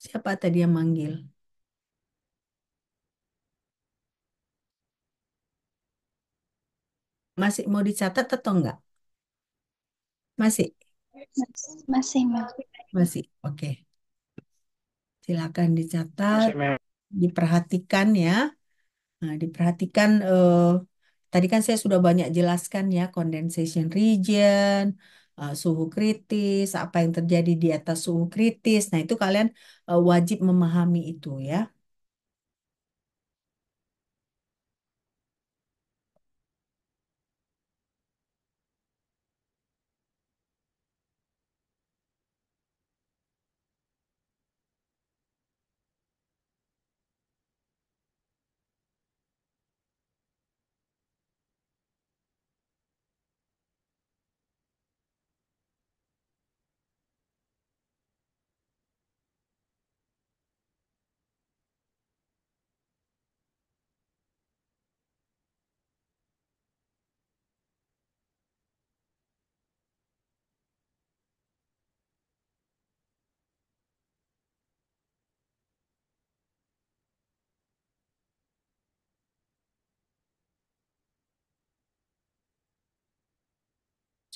Siapa tadi yang manggil? Masih mau dicatat atau enggak? Masih? Masih, Ma'am. Masih. Oke. Silakan dicatat, Masih, Ma'am. diperhatikan ya. Nah, diperhatikan tadi kan saya sudah banyak jelaskan ya condensation region, suhu kritis, apa yang terjadi di atas suhu kritis. Nah, itu kalian wajib memahami itu ya.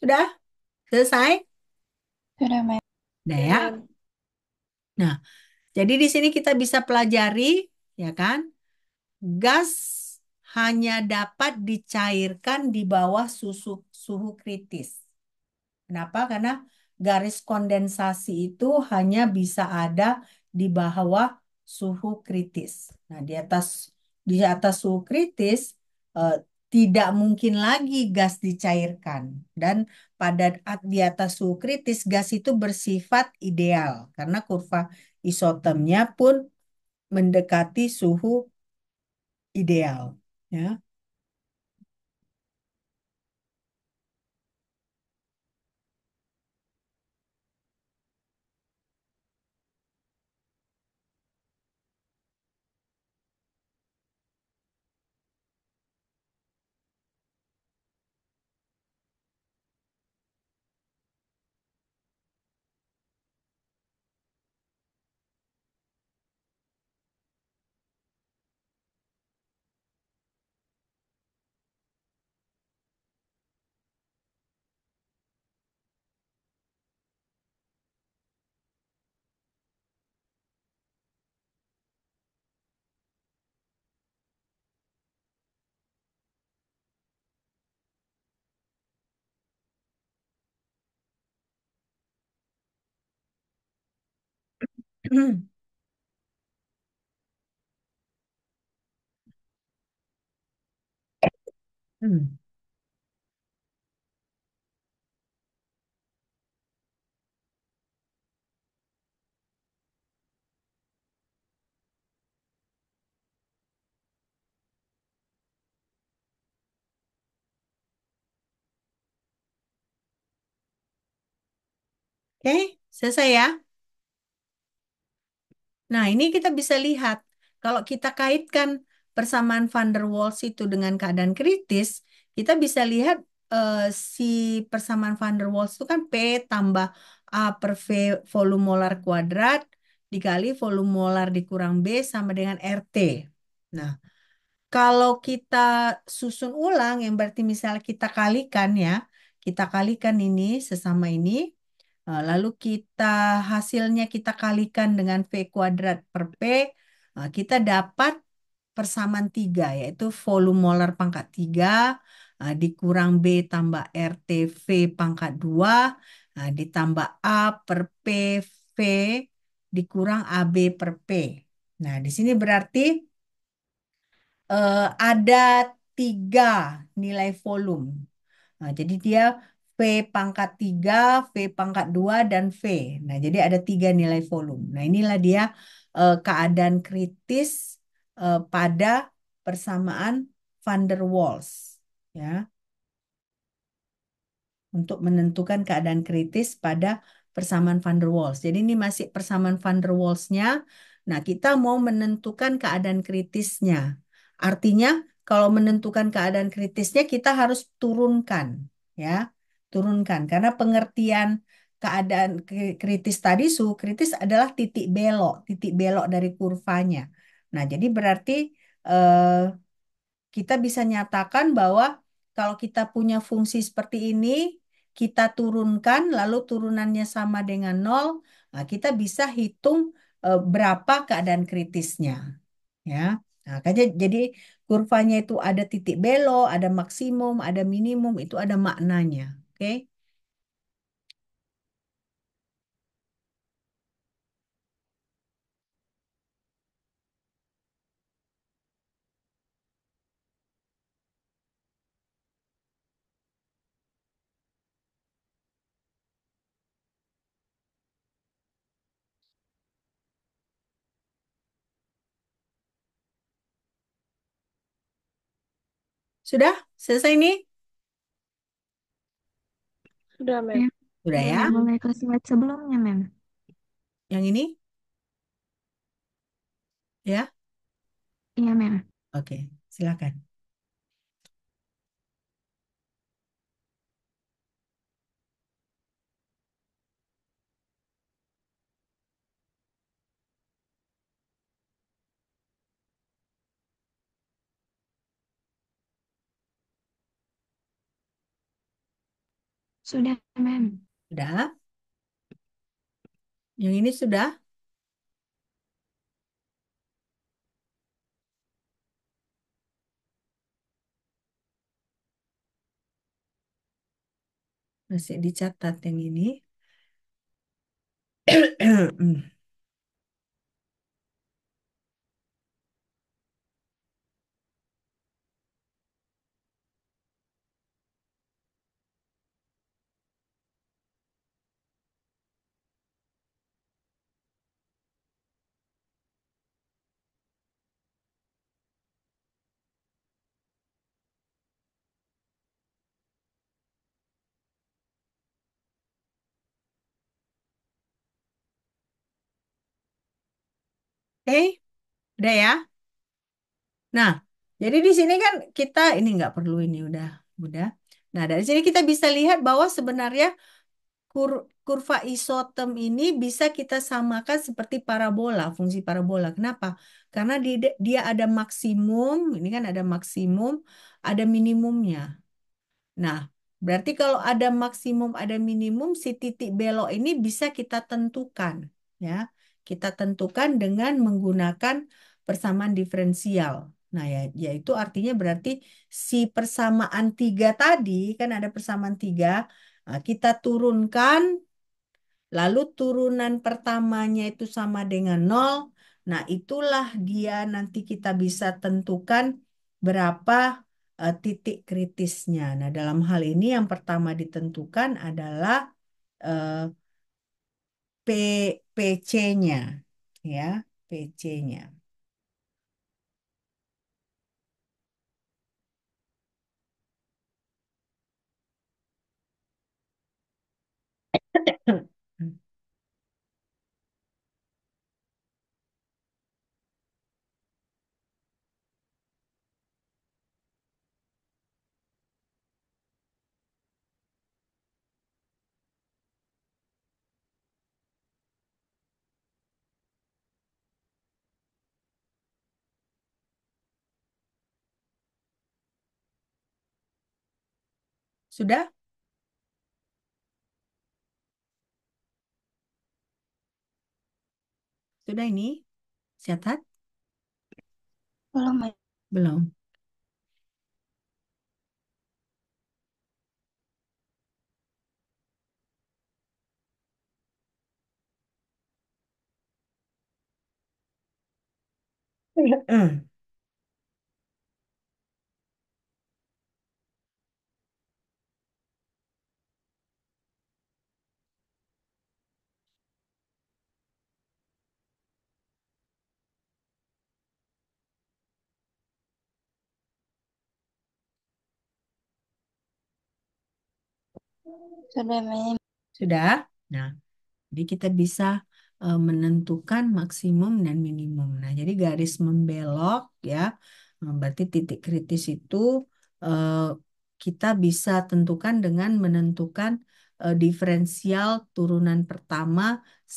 Sudah? Selesai? Sudah, Ma'am. Udah Ya, ya. ma'am. Nah, jadi di sini kita bisa pelajari ya kan, gas hanya dapat dicairkan di bawah suhu kritis. Kenapa? Karena garis kondensasi itu hanya bisa ada di bawah suhu kritis. Nah, di atas suhu kritis eh, tidak mungkin lagi gas dicairkan. Dan di atas suhu kritis gas itu bersifat ideal karena kurva isotermnya pun mendekati suhu ideal. Ya. Hmm. Oke, selesai ya. Nah, ini kita bisa lihat kalau kita kaitkan persamaan van der Waals itu dengan keadaan kritis, kita bisa lihat eh, si persamaan van der Waals itu kan P tambah A per V volume molar kuadrat dikali volume molar dikurang B sama dengan RT. Nah, kalau kita susun ulang, yang berarti misalnya kita kalikan ya, kita kalikan ini sesama ini, lalu kita hasilnya kita kalikan dengan V kuadrat per P, kita dapat persamaan 3, yaitu volume molar pangkat 3, dikurang B tambah RT V pangkat 2, ditambah A per P V dikurang AB per P. Nah, di sini berarti ada 3 nilai volume. Nah, jadi dia V pangkat 3, V pangkat 2, dan V. Nah, jadi ada 3 nilai volume. Nah, inilah dia keadaan kritis pada persamaan van der Waals. Ya, untuk menentukan keadaan kritis pada persamaan van der Waals. Jadi ini masih persamaan van der Waals-nya. Nah, kita mau menentukan keadaan kritisnya. Artinya, kalau menentukan keadaan kritisnya kita harus turunkan, ya. Turunkan karena pengertian keadaan kritis tadi, suhu kritis adalah titik belok dari kurvanya. Nah, jadi berarti eh, kita bisa nyatakan bahwa kalau kita punya fungsi seperti ini, kita turunkan, lalu turunannya sama dengan nol, nah kita bisa hitung berapa keadaan kritisnya. Ya, nah, jadi kurvanya itu ada titik belok, ada maksimum, ada minimum, itu ada maknanya. Oke, sudah selesai nih? Sudah, Mem. Ya, Sudah ya? boleh ke slide sebelumnya, Mem. Yang ini? Ya? Iya, Mem. Oke, silakan. Sudah, Mem. Sudah? Yang ini sudah? Masih dicatat yang ini. Oke, udah ya. Nah, jadi di sini kan kita ini nggak perlu ini udah. Nah, dari sini kita bisa lihat bahwa sebenarnya kurva isotem ini bisa kita samakan seperti parabola, fungsi parabola. Kenapa? Karena dia ada maksimum, ini kan ada maksimum, ada minimumnya. Nah, berarti kalau ada maksimum, ada minimum, si titik belok ini bisa kita tentukan, ya. Kita tentukan dengan menggunakan persamaan diferensial. Nah, ya, yaitu artinya berarti si persamaan 3 tadi, kan ada persamaan 3, nah, kita turunkan lalu turunan pertamanya itu sama dengan nol. Nah, itulah dia nanti kita bisa tentukan berapa titik kritisnya. Nah, dalam hal ini yang pertama ditentukan adalah eh, P, PC-nya, ya, PC-nya. Sudah? Sudah ini? Catat? Belum, Mem. Belum. Sudah, Mem. Sudah? Nah, jadi kita bisa menentukan maksimum dan minimum. Nah, jadi garis membelok ya, berarti titik kritis itu eh, kita bisa tentukan dengan menentukan diferensial turunan pertama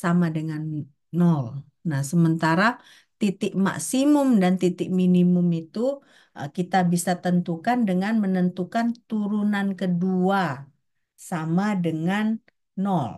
sama dengan nol. Nah, sementara titik maksimum dan titik minimum itu kita bisa tentukan dengan menentukan turunan kedua sama dengan nol.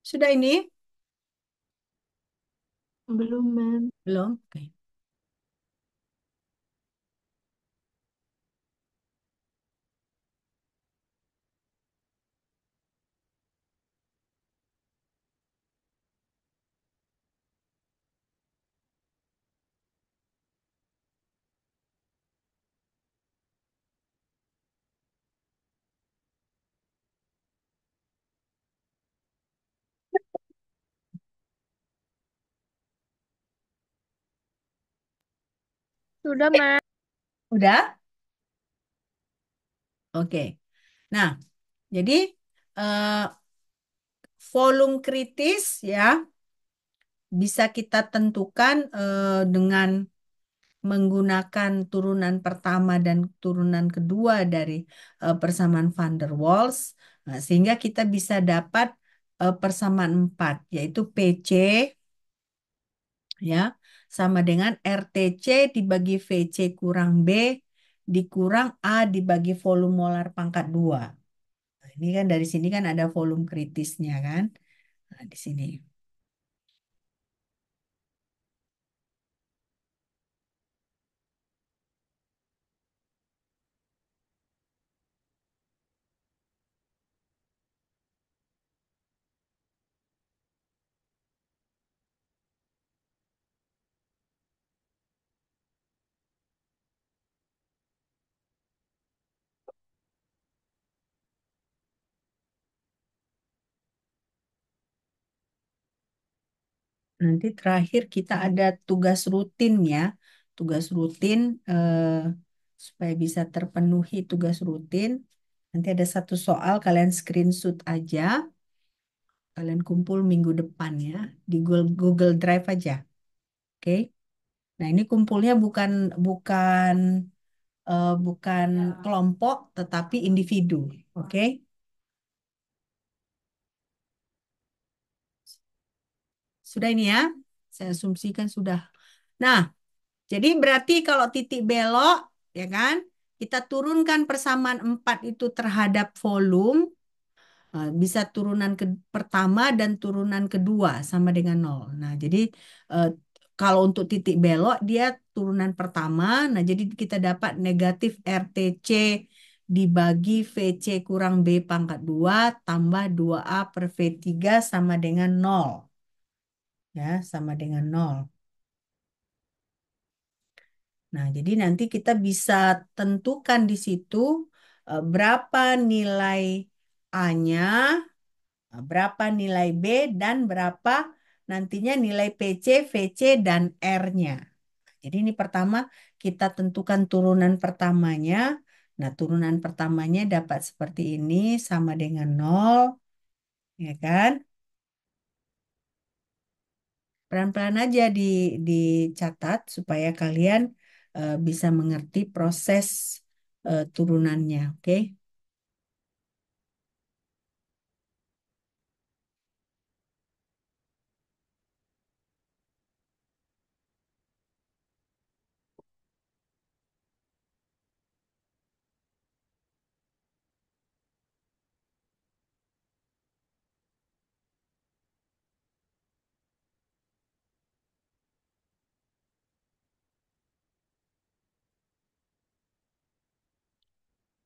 Sudah ini? Belum, Mem. Belum? Oke. Sudah, Mem. Udah? Oke. Nah, jadi eh, volume kritis ya bisa kita tentukan dengan menggunakan turunan pertama dan turunan kedua dari persamaan van der Waals. Nah, sehingga kita bisa dapat persamaan 4 yaitu PC ya sama dengan RTC dibagi VC kurang B dikurang A dibagi volume molar pangkat 2. Nah, ini kan dari sini kan ada volume kritisnya kan. Nah, di sini. Nanti terakhir kita ada tugas rutin ya. Tugas rutin supaya bisa terpenuhi tugas rutin. Nanti ada satu soal kalian screenshot aja. Kalian kumpul minggu depan ya di Google Drive aja. Oke? Nah, ini kumpulnya bukan bukan bukan kelompok tetapi individu. Oke? Sudah ini ya. Saya asumsikan sudah. Nah, jadi berarti kalau titik belok, ya kan, kita turunkan persamaan 4 itu terhadap volume, bisa turunan pertama dan turunan kedua sama dengan nol. Nah, jadi eh, kalau untuk titik belok, dia turunan pertama. Nah, jadi kita dapat negatif RTC dibagi VC kurang B pangkat 2 tambah 2A per V3 sama dengan nol. Ya, sama dengan nol. Nah, jadi nanti kita bisa tentukan di situ berapa nilai A-nya, berapa nilai B, dan berapa nantinya nilai PC, VC, dan R-nya. Jadi ini pertama kita tentukan turunan pertamanya. Nah, turunan pertamanya dapat seperti ini sama dengan nol, ya kan? Pelan-pelan aja dicatat supaya kalian bisa mengerti proses turunannya, oke?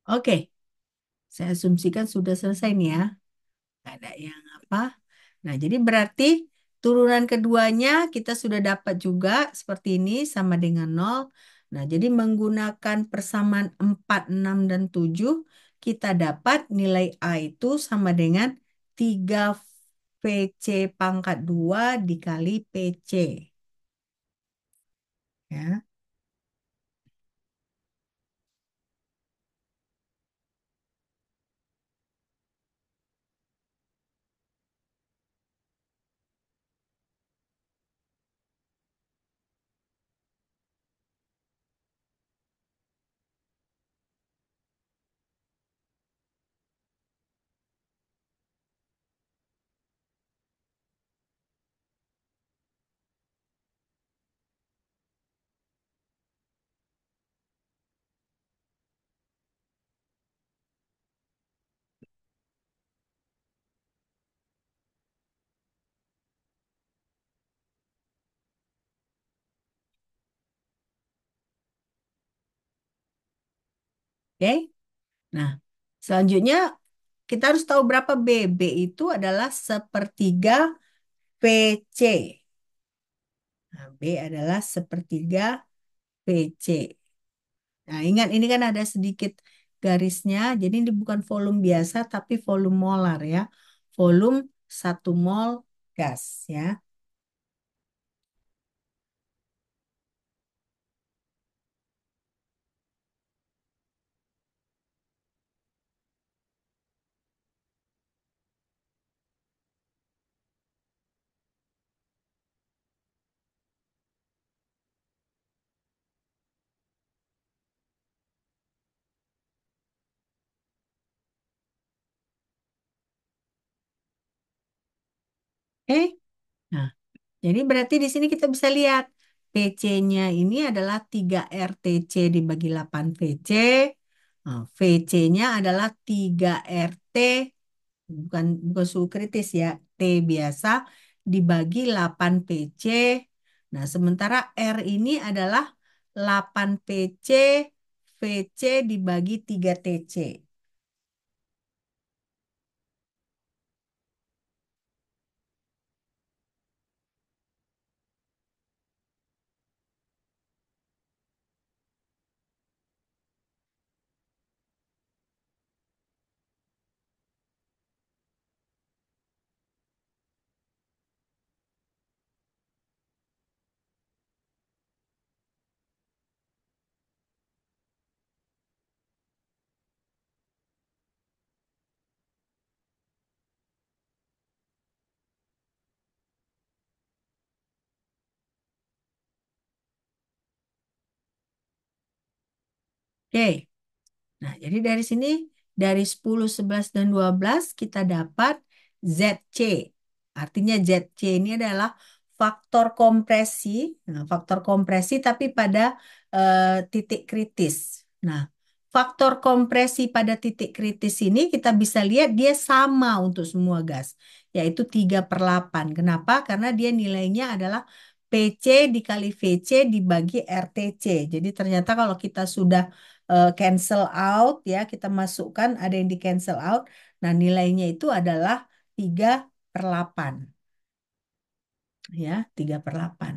Oke, saya asumsikan sudah selesai nih ya. Nggak ada yang apa. Nah, jadi berarti turunan keduanya kita sudah dapat juga seperti ini sama dengan nol. Nah, jadi menggunakan persamaan 4, 6, dan 7, kita dapat nilai A itu sama dengan 3 VC pangkat 2 dikali PC. Ya, oke. Nah, selanjutnya kita harus tahu berapa B. B itu adalah sepertiga PC. Nah, B adalah sepertiga PC. Nah, ingat ini kan ada sedikit garisnya. Jadi ini bukan volume biasa, tapi volume molar ya. Volume 1 mol gas ya. Eh, nah, jadi berarti di sini kita bisa lihat PC-nya ini adalah 3 RTC dibagi 8 VC. Nah, VC-nya adalah 3 RT, bukan suhu kritis ya, T biasa dibagi 8 PC. Nah, sementara R ini adalah 8 PC VC dibagi 3 TC. Oke. Nah, jadi dari sini dari 10, 11, dan 12 kita dapat ZC. Artinya ZC ini adalah faktor kompresi. Nah, faktor kompresi tapi pada titik kritis. Nah, faktor kompresi pada titik kritis ini kita bisa lihat dia sama untuk semua gas, yaitu 3/8. Kenapa? Karena dia nilainya adalah PC dikali VC dibagi RTC. Jadi ternyata kalau kita sudah cancel out ya, kita masukkan ada yang di cancel out. Nah, nilainya itu adalah 3/8 ya, 3/8.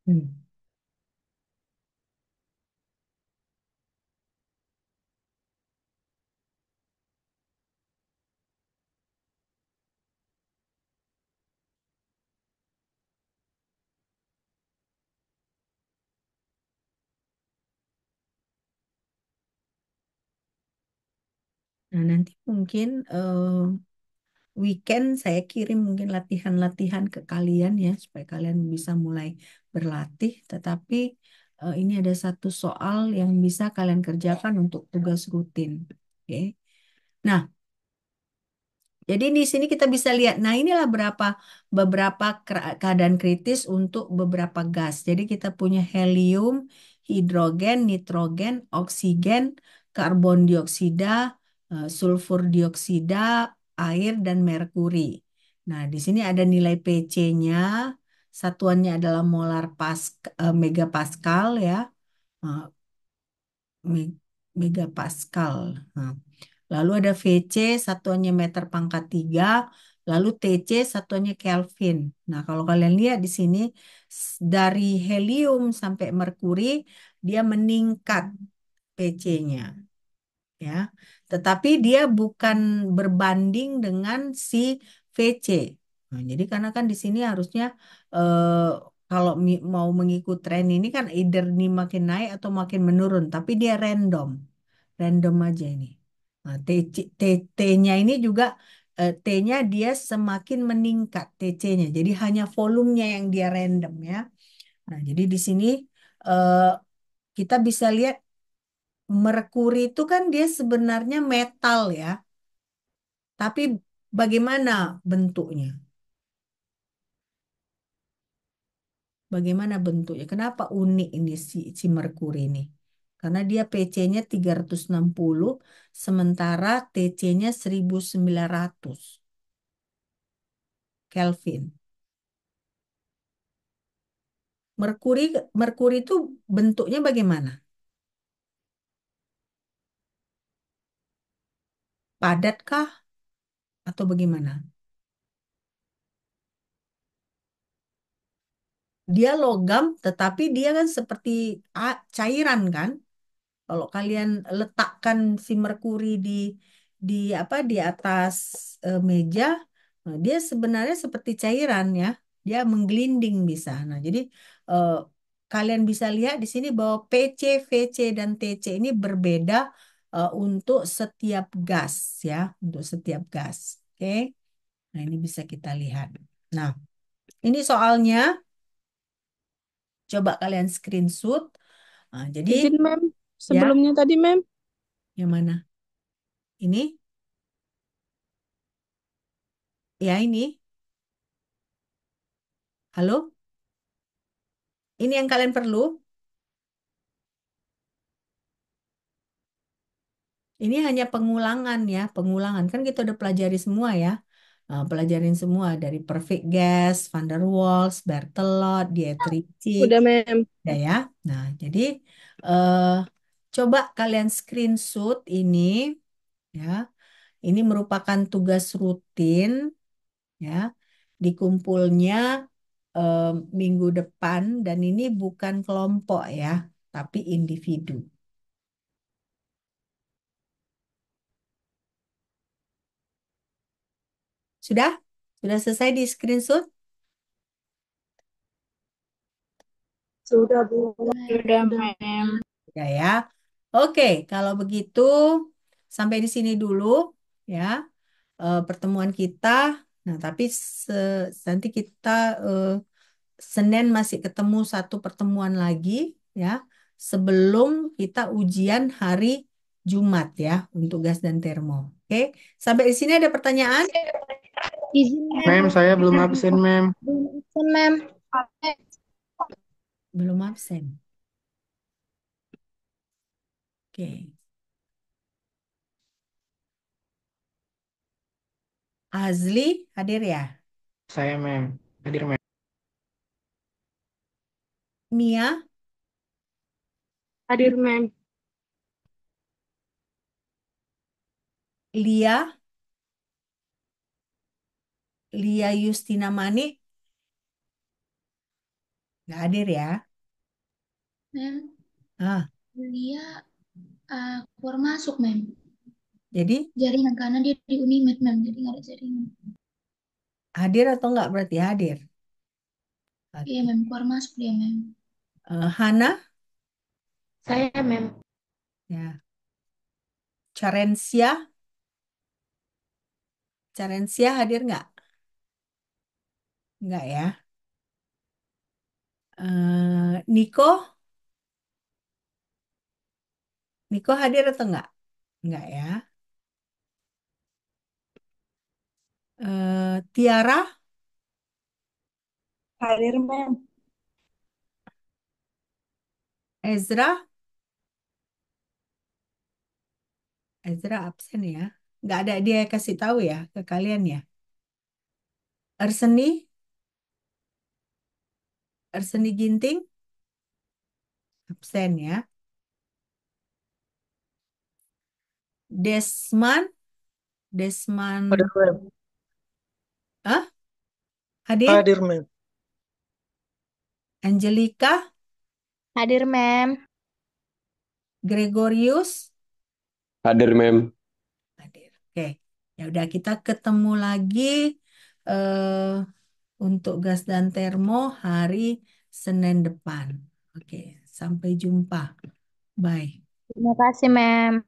Hmm. Nah, nanti mungkin weekend saya kirim mungkin latihan-latihan ke kalian ya supaya kalian bisa mulai berlatih. Tetapi ini ada satu soal yang bisa kalian kerjakan untuk tugas rutin. Oke. Nah, jadi di sini kita bisa lihat, nah inilah beberapa keadaan kritis untuk beberapa gas. Jadi kita punya helium, hidrogen, nitrogen, oksigen, karbon dioksida, sulfur dioksida, air, dan merkuri. Nah, di sini ada nilai PC-nya, satuannya adalah megapascal ya, eh, megapascal. Nah, lalu ada VC satuannya meter pangkat 3, lalu TC satuannya Kelvin. Nah, kalau kalian lihat di sini dari helium sampai merkuri dia meningkat PC-nya ya. Tetapi dia bukan berbanding dengan si VC. Nah, jadi karena kan di sini harusnya kalau mau mengikut tren ini kan either nih makin naik atau makin menurun, tapi dia random. Random aja ini. Nah, T-nya ini juga T-nya dia semakin meningkat TC-nya. Jadi hanya volumenya yang dia random ya. Nah, jadi di sini eh, kita bisa lihat merkuri itu kan dia sebenarnya metal ya. Tapi bagaimana bentuknya? Bagaimana bentuknya? Kenapa unik ini si merkuri ini? Karena dia PC-nya 360, sementara TC-nya 1900 Kelvin. Merkuri Merkuri itu bentuknya bagaimana? Padat kah atau bagaimana? Dia logam, tetapi dia kan seperti cairan kan? Kalau kalian letakkan si merkuri di apa di atas meja, dia sebenarnya seperti cairan ya. Dia menggelinding bisa. Nah, jadi eh, kalian bisa lihat di sini bahwa PC, VC, dan TC ini berbeda untuk setiap gas ya, untuk setiap gas. Oke. Nah, ini bisa kita lihat. Nah, ini soalnya coba kalian screenshot. Nah, jadi Izin, Mem. ya, Sebelumnya tadi, Mem. yang mana? Ini, ya ini. Halo? Ini yang kalian perlu. Ini hanya pengulangan ya, pengulangan. Kan kita udah pelajari semua ya. Pelajarin semua dari perfect gas, van der Waals, Berthelot, Dietrich, Udah, Mem. ya ya. Nah, jadi eh, coba kalian screenshot ini ya. Ini merupakan tugas rutin ya. Dikumpulnya eh, minggu depan dan ini bukan kelompok ya, tapi individu. Sudah? Sudah selesai di screenshot? Sudah, Bu. Udah, Mem. Ya ya. Oke, kalau begitu sampai di sini dulu ya pertemuan kita. Nah, tapi nanti kita eh, Senin masih ketemu satu pertemuan lagi ya, sebelum kita ujian hari Jumat ya untuk gas dan termo. Oke, sampai di sini ada pertanyaan? Izin, Mem. Mem, saya belum absen, Mem. Belum absen, Mem. Belum absen. Oke. Azli hadir ya? Saya, Mem. Hadir, Mem. Mia, Hadir, Mem. Lia, Lia Justina Mani nggak hadir ya? Mem, Ah, dia keluar masuk, Mem. jadi Jaringan karena dia di Unimed, Mem. Jadi nggak ada jaringan. hadir atau nggak berarti hadir? Iya, Oke. Mem. Keluar masuk dia, Mem. Hana, Saya, Mem. ya. Carencia, Carencia hadir nggak? Nggak ya. Niko, Niko hadir atau nggak? Nggak ya. Tiara, Hadir, Mem. Ezra, Ezra absen ya. Nggak ada dia kasih tahu ya ke kalian ya. Arseni, Arseni Ginting, absen ya. Desman, Hadir, Desman, Mem. ah, hadir. Hadir, Mem. Angelica, Hadir, Mem. Gregorius, Hadir, Mem. hadir. Oke, ya udah kita ketemu lagi eh, untuk gas dan termo hari Senin depan. Oke, sampai jumpa. Bye. Terima kasih, Mem.